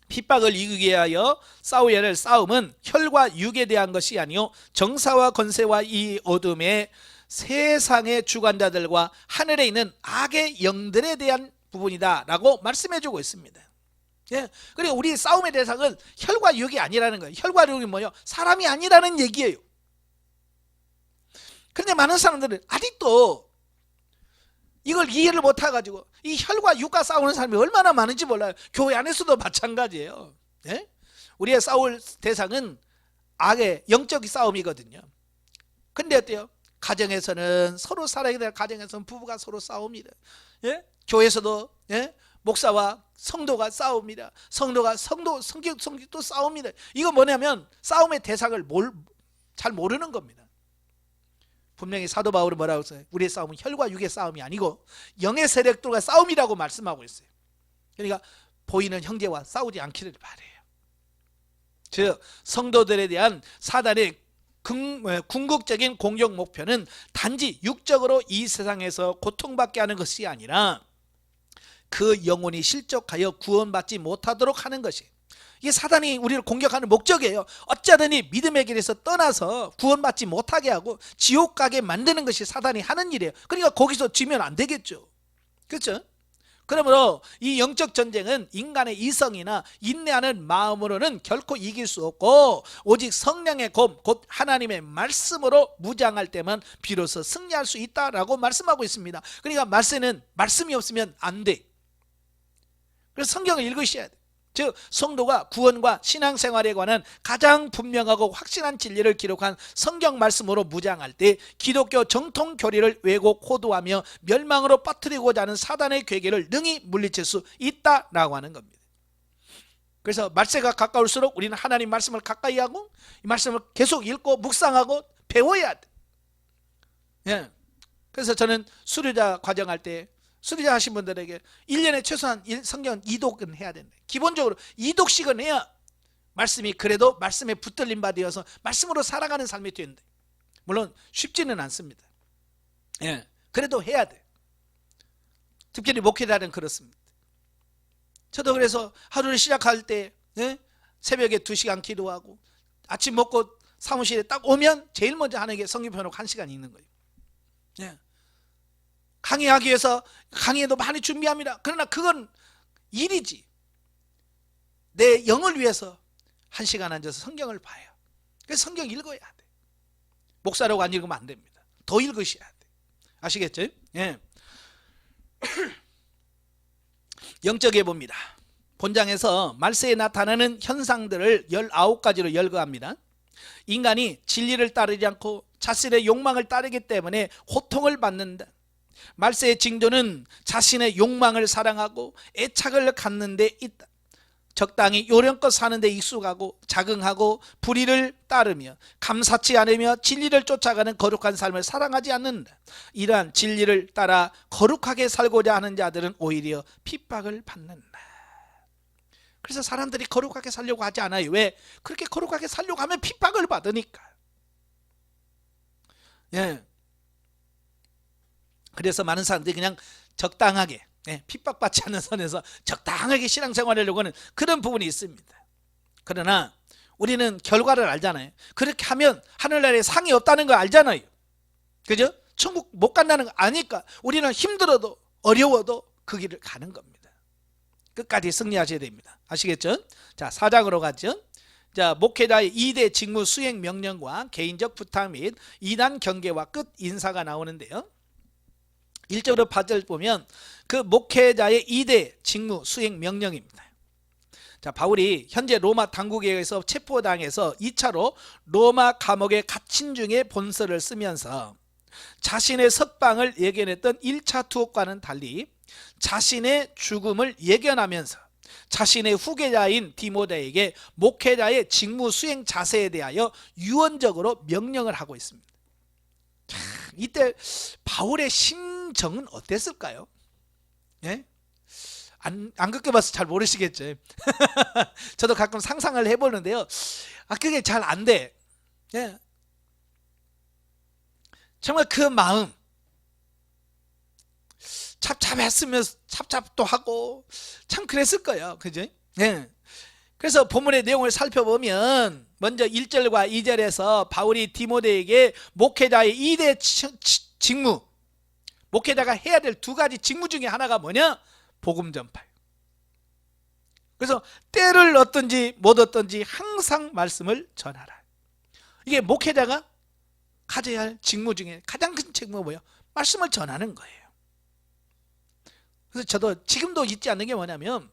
S1: 핍박을 이기기 위하여 싸워야 할 싸움은 혈과 육에 대한 것이 아니요 정사와 권세와 이 어둠의 세상의 주관자들과 하늘에 있는 악의 영들에 대한 부분이다 라고 말씀해 주고 있습니다. 예, 그리고 우리 싸움의 대상은 혈과 육이 아니라는 거예요. 혈과 육이 뭐예요? 사람이 아니라는 얘기예요. 그런데 많은 사람들은 아직도 이걸 이해를 못해가지고 이 혈과 육과 싸우는 사람이 얼마나 많은지 몰라요. 교회 안에서도 마찬가지예요. 예? 우리의 싸울 대상은 악의 영적 싸움이거든요. 근데 어때요? 가정에서는 서로 살아야 될 가정에서는 부부가 서로 싸웁니다. 예? 교회에서도 목사와 성도가 싸웁니다. 성도가 성격 또 싸웁니다. 이거 뭐냐면 싸움의 대상을 잘 모르는 겁니다. 분명히 사도 바울은 뭐라고 했어요? 우리의 싸움은 혈과 육의 싸움이 아니고 영의 세력들과 싸움이라고 말씀하고 있어요. 그러니까 보이는 형제와 싸우지 않기를 바래요. 즉 성도들에 대한 사단의 궁극적인 공격 목표는 단지 육적으로 이 세상에서 고통받게 하는 것이 아니라 그 영혼이 실족하여 구원받지 못하도록 하는 것이, 이게 사단이 우리를 공격하는 목적이에요. 어쩌더니 믿음의 길에서 떠나서 구원받지 못하게 하고 지옥 가게 만드는 것이 사단이 하는 일이에요. 그러니까 거기서 지면 안 되겠죠. 그렇죠? 그러므로 이 영적 전쟁은 인간의 이성이나 인내하는 마음으로는 결코 이길 수 없고 오직 성령의 검, 곧 하나님의 말씀으로 무장할 때만 비로소 승리할 수 있다라고 말씀하고 있습니다. 그러니까 말씀이 없으면 안 돼. 그래서 성경을 읽으셔야 돼. 즉 성도가 구원과 신앙생활에 관한 가장 분명하고 확실한 진리를 기록한 성경 말씀으로 무장할 때 기독교 정통 교리를 왜곡 호도하며 멸망으로 빠뜨리고자 하는 사단의 괴계를 능히 물리칠 수 있다라고 하는 겁니다. 그래서 말세가 가까울수록 우리는 하나님 말씀을 가까이 하고 이 말씀을 계속 읽고 묵상하고 배워야 돼. 예. 그래서 저는 수료자 과정할 때 수리자 하신 분들에게 1년에 최소한 성경 2독은 해야 된다. 기본적으로 2독씩은 해야 말씀이 그래도 말씀에 붙들림 바 되어서 말씀으로 살아가는 삶이 되는데, 물론 쉽지는 않습니다. 예, 그래도 해야 돼. 특별히 목회자는 그렇습니다. 저도 그래서 하루를 시작할 때 새벽에 2시간 기도하고 아침 먹고 사무실에 딱 오면 제일 먼저 하는 게 성경 펴놓고 1시간 읽는 거예요. 예. 강의하기 위해서 강의에도 많이 준비합니다. 그러나 그건 일이지. 내 영을 위해서 1시간 앉아서 성경을 봐요. 그래서 성경 읽어야 돼. 목사라고 안 읽으면 안 됩니다. 더 읽으셔야 돼. 아시겠죠? 예. 영적에 봅니다. 본장에서 말세에 나타나는 현상들을 19가지로 열거합니다. 인간이 진리를 따르지 않고 자신의 욕망을 따르기 때문에 고통을 받는다. 말세의 징조는 자신의 욕망을 사랑하고 애착을 갖는 데 있다. 적당히 요령껏 사는 데 익숙하고 자긍하고 불의를 따르며 감사치 않으며 진리를 쫓아가는 거룩한 삶을 사랑하지 않는다. 이러한 진리를 따라 거룩하게 살고자 하는 자들은 오히려 핍박을 받는다. 그래서 사람들이 거룩하게 살려고 하지 않아요. 왜? 그렇게 거룩하게 살려고 하면 핍박을 받으니까. 예. 그래서 많은 사람들이 그냥 적당하게, 핍박받지 않는 선에서 적당하게 신앙생활을 하려고 하는 그런 부분이 있습니다. 그러나 우리는 결과를 알잖아요. 그렇게 하면 하늘나라에 상이 없다는 걸 알잖아요. 그죠? 천국 못 간다는 거 아니까 우리는 힘들어도 어려워도 그 길을 가는 겁니다. 끝까지 승리하셔야 됩니다. 아시겠죠? 자, 4장으로 가죠. 자, 목회자의 2대 직무 수행 명령과 개인적 부탁 및 이단 경계와 끝 인사가 나오는데요. 1절부터 8절 보면 그 목회자의 2대 직무 수행 명령입니다. 자, 바울이 현재 로마 당국에 의해서 체포당해서 2차로 로마 감옥에 갇힌 중에 본서를 쓰면서 자신의 석방을 예견했던 1차 투옥과는 달리 자신의 죽음을 예견하면서 자신의 후계자인 디모데에게 목회자의 직무 수행 자세에 대하여 유언적으로 명령을 하고 있습니다. 참, 이때 바울의 심정은 어땠을까요? 예? 안 겪어봐서 잘 모르시겠죠. 저도 가끔 상상을 해보는데요. 그게 잘 안 돼. 예? 정말 그 마음 찹찹했으면 찹찹도 하고 참 그랬을 거예요. 그죠? 네. 그래서 본문의 내용을 살펴보면 먼저 1절과 2절에서 바울이 디모데에게 목회자의 2대 직무, 목회자가 해야 될 2가지 직무 중에 하나가 뭐냐? 복음 전파예요. 그래서 때를 얻든지 못 얻든지 항상 말씀을 전하라. 이게 목회자가 가져야 할 직무 중에 가장 큰 직무가 뭐예요? 말씀을 전하는 거예요. 그래서 저도 지금도 잊지 않는 게 뭐냐면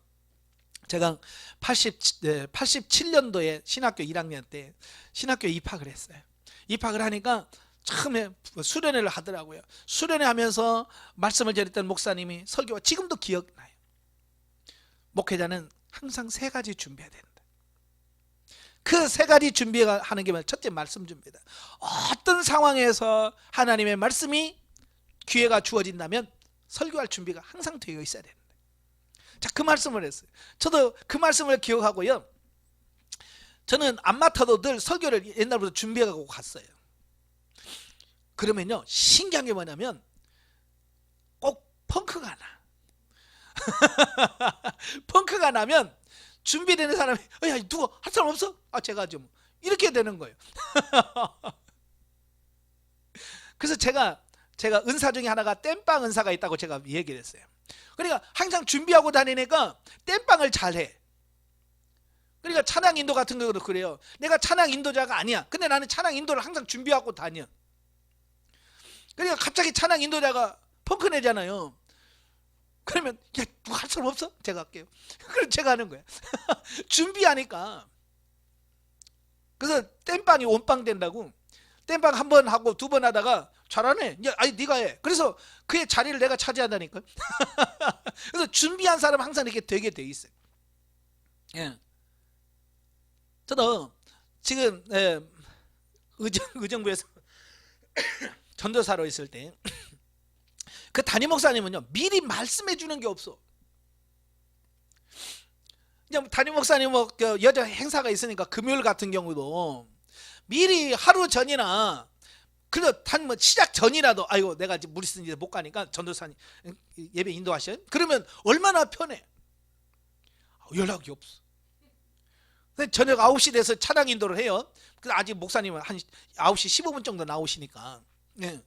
S1: 제가 87년도에 신학교 1학년 때 신학교에 입학을 했어요. 입학을 하니까 처음에 수련회를 하더라고요. 수련회 하면서 말씀을 전했던 목사님이 설교가 지금도 기억나요. 목회자는 항상 3가지 준비해야 된다. 그 3가지 준비하는 게 첫째 말씀 준비다. 어떤 상황에서 하나님의 말씀이 기회가 주어진다면 설교할 준비가 항상 되어 있어야 됩니다. 자, 그 말씀을 했어요. 저도 그 말씀을 기억하고요. 저는 안 맡아도 늘 설교를 옛날부터 준비해가고 갔어요. 그러면요, 신기한 게 뭐냐면 꼭 펑크가 나. 펑크가 나면 준비되는 사람이 야, 누구 할 사람 없어? 제가 좀 이렇게 되는 거예요. 그래서 제가 은사 중에 하나가 땜빵 은사가 있다고 제가 얘기를 했어요. 그러니까 항상 준비하고 다니니까 땜빵을 잘해. 그러니까 찬양 인도 같은 경우도 그래요. 내가 찬양 인도자가 아니야. 근데 나는 찬양 인도를 항상 준비하고 다녀. 그러니까 갑자기 찬양 인도자가 펑크 내잖아요. 그러면 야, 누가 할 사람 없어? 제가 할게요. 그럼 제가 하는 거야. 준비하니까. 그래서 땜빵이 원빵 된다고. 땜빵 1번 하고 2번 하다가 잘하네. 야, 네가 해. 그래서 그의 자리를 내가 차지한다니까. 그래서 준비한 사람은 항상 이렇게 되게 돼 있어요. 예. 저도 지금 의정부에서 전도사로 있을 때 그 담임 목사님은요, 미리 말씀해 주는 게 없어. 그냥 담임 목사님 여자 행사가 있으니까 금요일 같은 경우도 미리 하루 전이나 그래도 시작 전이라도 아이고 내가 지금 무리 쓰니 못 가니까 전도사님 예배 인도하셔요. 그러면 얼마나 편해. 연락이 없어. 저녁 9시 돼서 찬양 인도를 해요. 근데 아직 목사님은 한 9시 15분 정도 나오시니까. 네.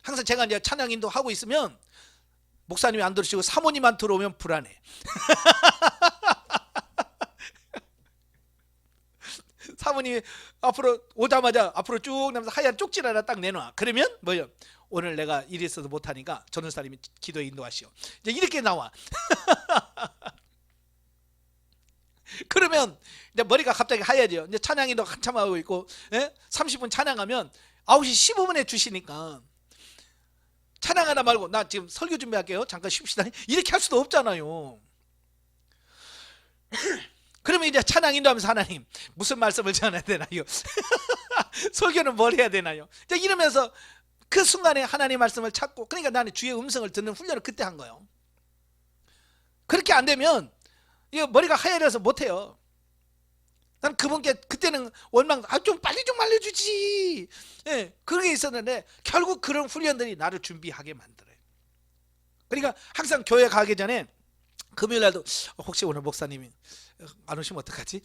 S1: 항상 제가 이제 찬양 인도 하고 있으면 목사님이 안 들으시고 사모님만 들어오면 불안해. 사모님이 앞으로 오자마자 앞으로 쭉 나면서 하얀 쪽지 하나 딱 내놔. 그러면 뭐요? 오늘 내가 일이 있어서 못하니까 전도사님이 기도에 인도하시오. 이제 이렇게 나와. 그러면 이제 머리가 갑자기 하얘져요. 이제 찬양인도 한참 하고 있고, 30분 찬양하면 9시 15분에 주시니까 찬양하다 말고 나 지금 설교 준비할게요. 잠깐 쉽시다. 이렇게 할 수도 없잖아요. 그러면 이제 찬양 인도하면서 하나님 무슨 말씀을 전해야 되나요? 설교는 뭘 해야 되나요? 이제 이러면서 그 순간에 하나님의 말씀을 찾고, 그러니까 나는 주의 음성을 듣는 훈련을 그때 한 거예요. 그렇게 안 되면 이거 머리가 하얘져서 못해요. 난 그분께 그때는 원망, 좀 빨리 좀 알려주지. 그런 게 있었는데 결국 그런 훈련들이 나를 준비하게 만들어요. 그러니까 항상 교회 가기 전에 금요일 날도 혹시 오늘 목사님이 안 오시면 어떡하지?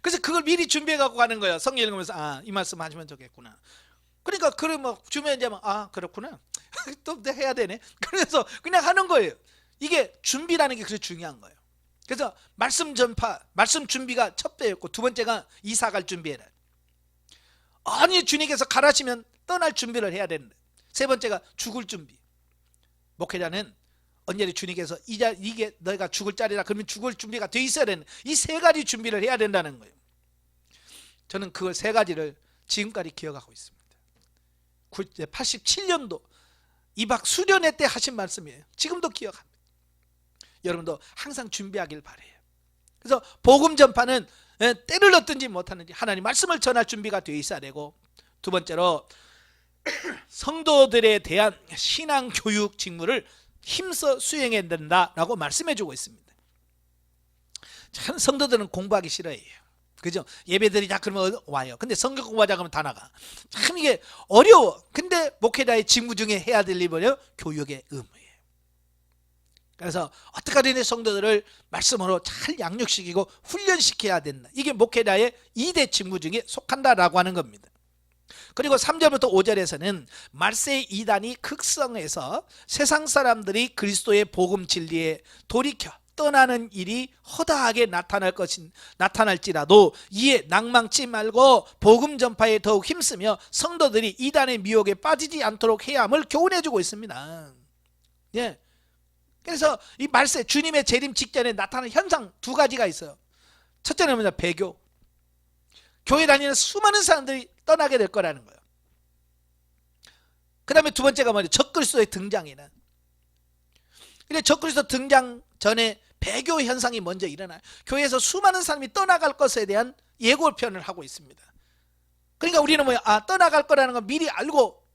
S1: 그래서 그걸 미리 준비해 갖고 가는 거예요. 성경 읽으면서 이 말씀 하시면 좋겠구나. 그러니까 그래 뭐 주면 이제 그렇구나. 또 해야 되네. 그래서 그냥 하는 거예요. 이게 준비라는 게 그렇게 중요한 거예요. 그래서 말씀 전파, 말씀 준비가 첫 배였고, 두 번째가 이사 갈 준비해라. 아니 주님께서 가라시면 떠날 준비를 해야 되는데, 세 번째가 죽을 준비. 목회자는 언제나 주님께서 이게 너희가 죽을 자리라 그러면 죽을 준비가 돼 있어야 되는, 이 세 가지 준비를 해야 된다는 거예요. 저는 그 세 가지를 지금까지 기억하고 있습니다. 87년도 2박 수련회 때 하신 말씀이에요. 지금도 기억합니다. 여러분도 항상 준비하길 바라요. 그래서 복음 전파는 때를 넣든지 못하는지 하나님 말씀을 전할 준비가 되어 있어야 되고, 두 번째로 성도들에 대한 신앙 교육 직무를 힘써 수행해야 된다라고 말씀해 주고 있습니다. 참 성도들은 공부하기 싫어해요. 그죠? 예배드리자 그러면 와요. 근데 성경 공부하자 그러면 다 나가. 참 이게 어려워. 근데 목회자의 직무 중에 해야 될 일이 뭐예요? 교육의 의무예요. 그래서 어떻게든 내 성도들을 말씀으로 잘 양육시키고 훈련시켜야 된다. 이게 목회자의 2대 직무 중에 속한다라고 하는 겁니다. 그리고 3절부터 5절에서는 말세 이단이 극성해서 세상 사람들이 그리스도의 복음 진리에 돌이켜 떠나는 일이 허다하게 나타날지라도 이에 낭망치 말고 복음 전파에 더욱 힘쓰며 성도들이 이단의 미혹에 빠지지 않도록 해야 함을 교훈해 주고 있습니다. 그래서 이 말세, 주님의 재림 직전에 나타나는 현상 두 가지가 있어요. 첫째는 뭐냐? 배교. 교회 다니는 수많은 사람들이 떠나게 될 거라는 거예요. 그 다음에 두 번째가 뭐냐? 적그리스도의 등장이나. 근데 적그리스도 등장 전에 배교 현상이 먼저 일어나요. 교회에서 수많은 사람이 떠나갈 것에 대한 예고편을 하고 있습니다. 그러니까 우리는 떠나갈 거라는 걸 미리 알고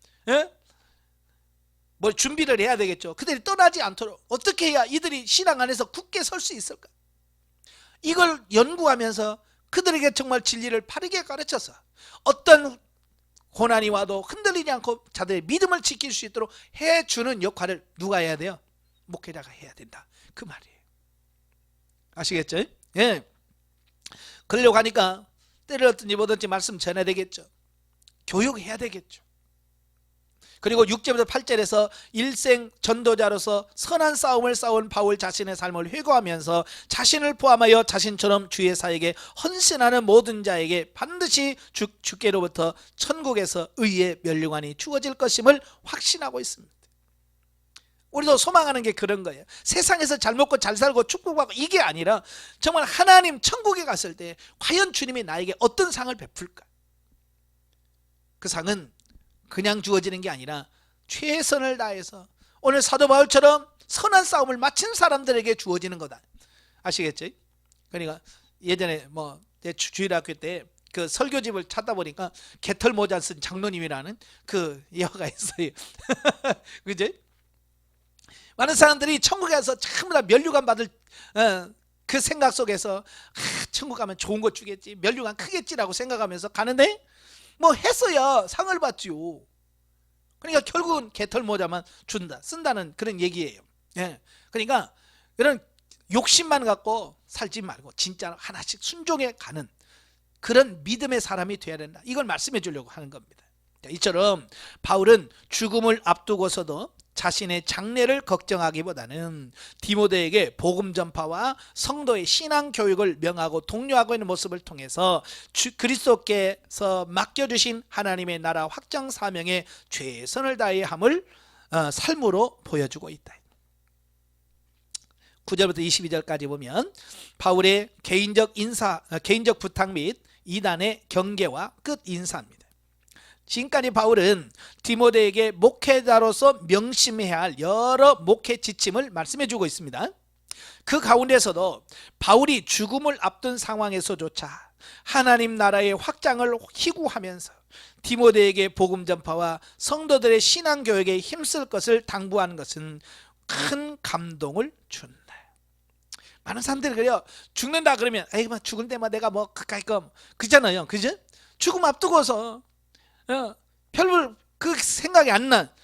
S1: 뭘 준비를 해야 되겠죠. 그들이 떠나지 않도록 어떻게 해야 이들이 신앙 안에서 굳게 설 수 있을까? 이걸 연구하면서 그들에게 정말 진리를 바르게 가르쳐서 어떤 고난이 와도 흔들리지 않고 자들의 믿음을 지킬 수 있도록 해주는 역할을 누가 해야 돼요? 목회자가 해야 된다. 그 말이에요. 아시겠죠? 그러려고 하니까 때를 얻든지 뭐든지 말씀 전해야 되겠죠. 교육해야 되겠죠. 그리고 6절부터 8절에서 일생 전도자로서 선한 싸움을 싸운 바울 자신의 삶을 회고하면서 자신을 포함하여 자신처럼 주의 사에게 헌신하는 모든 자에게 반드시 주께로부터 천국에서 의의 면류관이 주어질 것임을 확신하고 있습니다. 우리도 소망하는 게 그런 거예요. 세상에서 잘 먹고 잘 살고 축복받고 이게 아니라 정말 하나님 천국에 갔을 때 과연 주님이 나에게 어떤 상을 베풀까? 그 상은 그냥 주어지는 게 아니라 최선을 다해서 오늘 사도 바울처럼 선한 싸움을 마친 사람들에게 주어지는 거다. 아시겠죠? 그러니까 예전에 제 주일학교 때 그 설교집을 찾다 보니까 개털 모자 쓴 장로님이라는 그 예화가 있어요. 그죠? 많은 사람들이 천국에 가서 전부 다 면류관 받을 그 생각 속에서 천국 가면 좋은 거 주겠지, 면류관 크겠지라고 생각하면서 가는데 했어야 상을 받지요. 그러니까 결국은 개털 모자만 쓴다는 그런 얘기예요. 그러니까 이런 욕심만 갖고 살지 말고 진짜 하나씩 순종해 가는 그런 믿음의 사람이 되어야 된다. 이걸 말씀해 주려고 하는 겁니다. 이처럼 바울은 죽음을 앞두고서도 자신의 장래를 걱정하기보다는 디모데에게 복음 전파와 성도의 신앙 교육을 명하고 독려하고 있는 모습을 통해서 그리스도께서 맡겨주신 하나님의 나라 확장 사명에 최선을 다해 함을 삶으로 보여주고 있다. 9절부터 22절까지 보면 바울의 개인적 부탁 및 이단의 경계와 끝 인사입니다. 지금까지 바울은 디모데에게 목회자로서 명심해야 할 여러 목회 지침을 말씀해 주고 있습니다. 그 가운데서도 바울이 죽음을 앞둔 상황에서조차 하나님 나라의 확장을 희구하면서 디모데에게 복음 전파와 성도들의 신앙 교육에 힘쓸 것을 당부하는 것은 큰 감동을 준다. 많은 사람들이 그래요. 죽는다 그러면 에이 죽을 때만 내가 뭐 가까이 그잖아요. 그죠? 죽음 앞두고서 별로 그 생각이 안 나.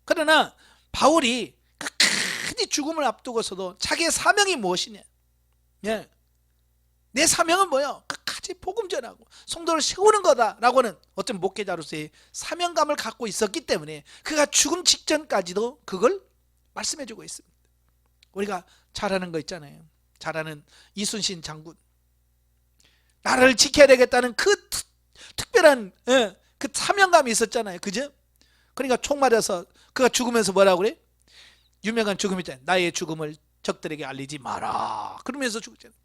S1: 그러나 바울이 끝까지 죽음을 앞두고서도 자기의 사명이 무엇이냐? 내 사명은 뭐야? 끝까지 복음 전하고 성도를 세우는 거다라고는 어떤 목회자로서의 사명감을 갖고 있었기 때문에 그가 죽음 직전까지도 그걸 말씀해주고 있습니다. 우리가 잘 아는 거 있잖아요. 잘 아는 이순신 장군. 나라를 지켜야 되겠다는 그 특별한 그 사명감이 있었잖아요. 그죠? 그러니까 총 맞아서 그가 죽으면서 뭐라고 그래? 유명한 죽음 있잖아요. 나의 죽음을 적들에게 알리지 마라. 그러면서 죽었잖아요.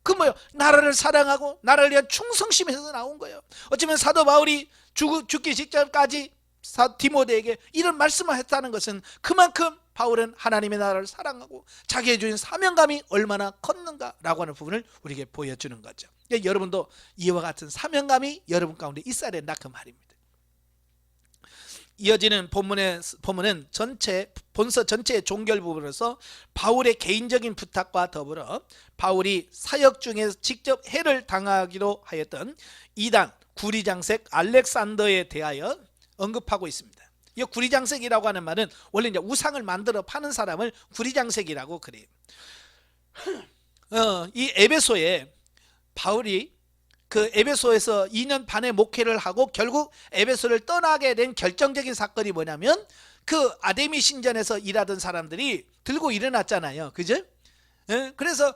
S1: 그 뭐예요? 나라를 사랑하고 나라를 위한 충성심에서 나온 거예요. 어쩌면 사도 바울이 죽기 직전까지 디모데에게 이런 말씀을 했다는 것은 그만큼 바울은 하나님의 나라를 사랑하고 자기의 주인 사명감이 얼마나 컸는가라고 하는 부분을 우리에게 보여주는 거죠. 여러분도 이와 같은 사명감이 여러분 가운데 있어야 된다 그 말입니다. 이어지는 본문은 본서 전체의 종결 부분에서 바울의 개인적인 부탁과 더불어 바울이 사역 중에 직접 해를 당하기로 하였던 이단 구리장색 알렉산더에 대하여 언급하고 있습니다. 이 구리장색이라고 하는 말은 원래 이제 우상을 만들어 파는 사람을 구리장색이라고 그래요. 이 에베소에 바울이 그 에베소에서 2년 반의 목회를 하고 결국 에베소를 떠나게 된 결정적인 사건이 뭐냐면 그 아데미 신전에서 일하던 사람들이 들고 일어났잖아요. 그죠? 그래서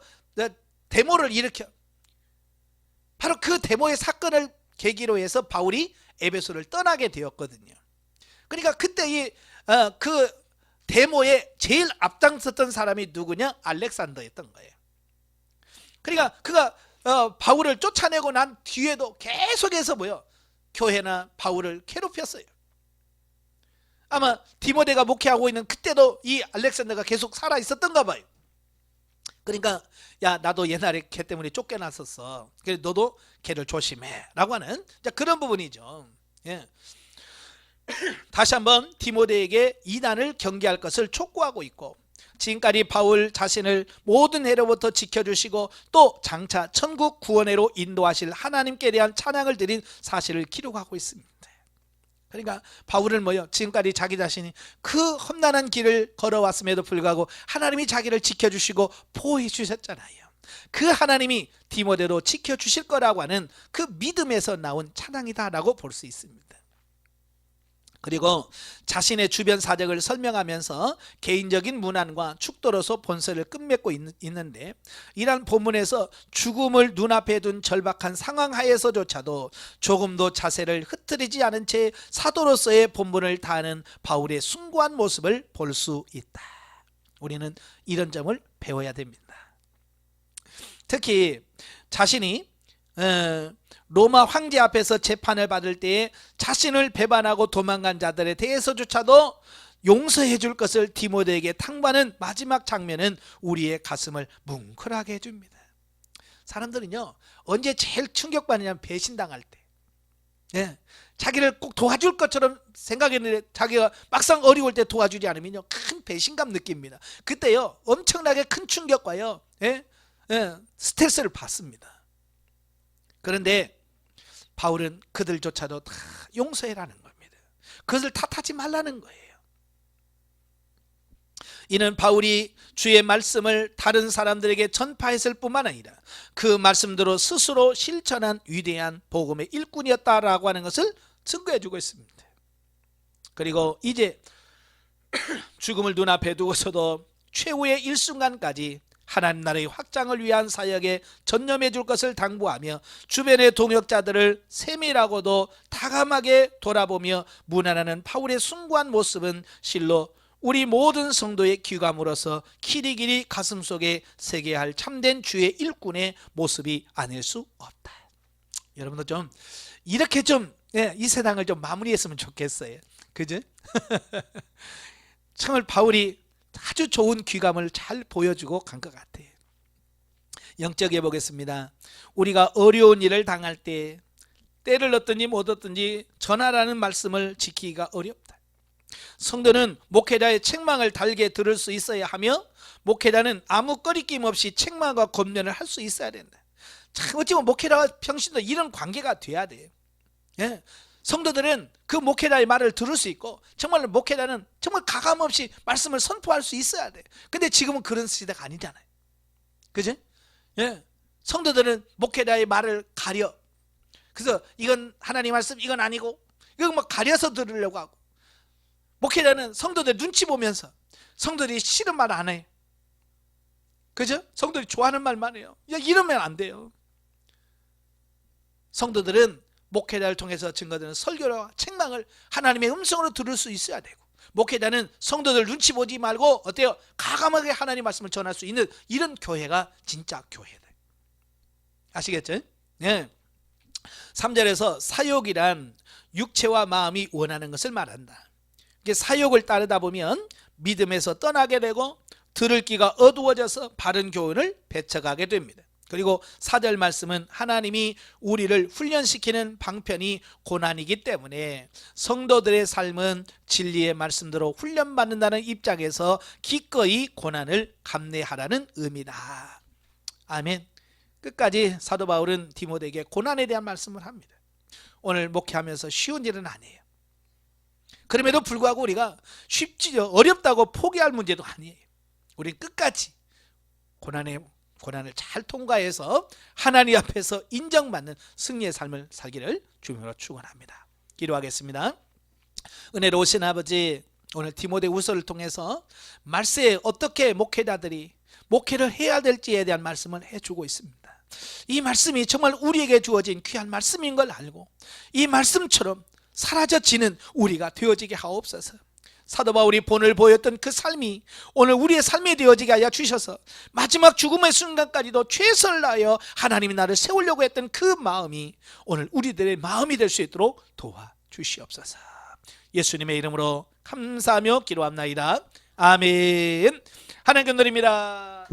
S1: 데모를 일으켜 바로 그 데모의 사건을 계기로 해서 바울이 에베소를 떠나게 되었거든요. 그러니까 그때 그 데모에 제일 앞장섰던 사람이 누구냐? 알렉산더였던 거예요. 그러니까 그가 바울을 쫓아내고 난 뒤에도 계속해서 교회나 바울을 괴롭혔어요. 아마 디모데가 목회하고 있는 그때도 이 알렉산더가 계속 살아 있었던가 봐요. 그러니까 야 나도 옛날에 걔 때문에 쫓겨났었어. 그래 너도 걔를 조심해 라고 하는 그런 부분이죠. 다시 한번 디모데에게 이단을 경계할 것을 촉구하고 있고 지금까지 바울 자신을 모든 해로부터 지켜주시고 또 장차 천국 구원회로 인도하실 하나님께 대한 찬양을 드린 사실을 기록하고 있습니다. 그러니까 바울은 지금까지 자기 자신이 그 험난한 길을 걸어왔음에도 불구하고 하나님이 자기를 지켜주시고 보호해 주셨잖아요. 그 하나님이 디모데로 지켜주실 거라고 하는 그 믿음에서 나온 찬양이다라고 볼 수 있습니다. 그리고 자신의 주변 사정을 설명하면서 개인적인 문안과 축도로서 본서를 끝맺고 있는데 이러한 본문에서 죽음을 눈앞에 둔 절박한 상황 하에서조차도 조금도 자세를 흐트리지 않은 채 사도로서의 본분을 다하는 바울의 숭고한 모습을 볼 수 있다. 우리는 이런 점을 배워야 됩니다. 특히 자신이 로마 황제 앞에서 재판을 받을 때에 자신을 배반하고 도망간 자들에 대해서조차도 용서해 줄 것을 디모데에게 탕구하는 마지막 장면은 우리의 가슴을 뭉클하게 해줍니다. 사람들은요 언제 제일 충격받느냐면 배신당할 때. 자기를 꼭 도와줄 것처럼 생각했는데 자기가 막상 어려울 때 도와주지 않으면요 큰 배신감 느낍니다. 그때요 엄청나게 큰 충격과요 스트레스를 받습니다. 그런데 바울은 그들조차도 다 용서해라는 겁니다. 그것을 탓하지 말라는 거예요. 이는 바울이 주의 말씀을 다른 사람들에게 전파했을 뿐만 아니라 그 말씀대로 스스로 실천한 위대한 복음의 일꾼이었다라고 하는 것을 증거해 주고 있습니다. 그리고 이제 죽음을 눈앞에 두고서도 최후의 일순간까지 하나님 나라의 확장을 위한 사역에 전념해 줄 것을 당부하며 주변의 동역자들을 세밀하고도 다감하게 돌아보며 문안하는 바울의 숭고한 모습은 실로 우리 모든 성도의 귀감으로서 길이길이 가슴속에 새겨야 할 참된 주의 일꾼의 모습이 아닐 수 없다. 여러분도 좀 이렇게 좀 이 세상을 좀 마무리했으면 좋겠어요. 그죠? 정말 바울이 아주 좋은 귀감을 잘 보여주고 간 것 같아요. 영적에 보겠습니다. 우리가 어려운 일을 당할 때 때를 얻든지 못 얻든지 전하라는 말씀을 지키기가 어렵다. 성도는 목회자의 책망을 달게 들을 수 있어야 하며 목회자는 아무 꺼리낌 없이 책망과 권면을 할 수 있어야 된다. 참 어찌보면 목회자와 평신도 이런 관계가 돼야 돼요. 예. 성도들은 그 목회자의 말을 들을 수 있고 정말 목회자는 정말 가감없이 말씀을 선포할 수 있어야 돼. 근데 지금은 그런 시대가 아니잖아요. 그죠? 예. 성도들은 목회자의 말을 가려. 그래서 이건 하나님 말씀, 이건 아니고 이건 막 가려서 들으려고 하고, 목회자는 성도들 눈치 보면서 성도들이 싫은 말 안 해요. 그죠? 성도들이 좋아하는 말만 해요. 이러면 안 돼요. 성도들은 목회자를 통해서 증거되는 설교와 책망을 하나님의 음성으로 들을 수 있어야 되고, 목회자는 성도들 눈치 보지 말고 어때요? 가감하게 하나님 말씀을 전할 수 있는 이런 교회가 진짜 교회다. 아시겠죠? 네. 3절에서 사욕이란 육체와 마음이 원하는 것을 말한다. 사욕을 따르다 보면 믿음에서 떠나게 되고 들을 귀가 어두워져서 바른 교훈을 배척하게 됩니다. 그리고 4절 말씀은 하나님이 우리를 훈련시키는 방편이 고난이기 때문에 성도들의 삶은 진리의 말씀대로 훈련받는다는 입장에서 기꺼이 고난을 감내하라는 의미다. 아멘. 끝까지 사도 바울은 디모데에게 고난에 대한 말씀을 합니다. 오늘 목회하면서 쉬운 일은 아니에요. 그럼에도 불구하고 우리가 쉽지 어렵다고 포기할 문제도 아니에요. 우리는 끝까지 고난을 잘 통과해서 하나님 앞에서 인정받는 승리의 삶을 살기를 주님으로 축원합니다. 기도하겠습니다. 은혜로우신 아버지, 오늘 디모데후서를 통해서 말세에 어떻게 목회자들이 목회를 해야 될지에 대한 말씀을 해주고 있습니다. 이 말씀이 정말 우리에게 주어진 귀한 말씀인 걸 알고 이 말씀처럼 사라져지는 우리가 되어지게 하옵소서. 사도 바울이 본을 보였던 그 삶이 오늘 우리의 삶이 되어지게 하여 주셔서 마지막 죽음의 순간까지도 최선을 다하여 하나님이 나를 세우려고 했던 그 마음이 오늘 우리들의 마음이 될 수 있도록 도와주시옵소서. 예수님의 이름으로 감사하며 기도합나이다. 아멘. 하나님 감사드립니다.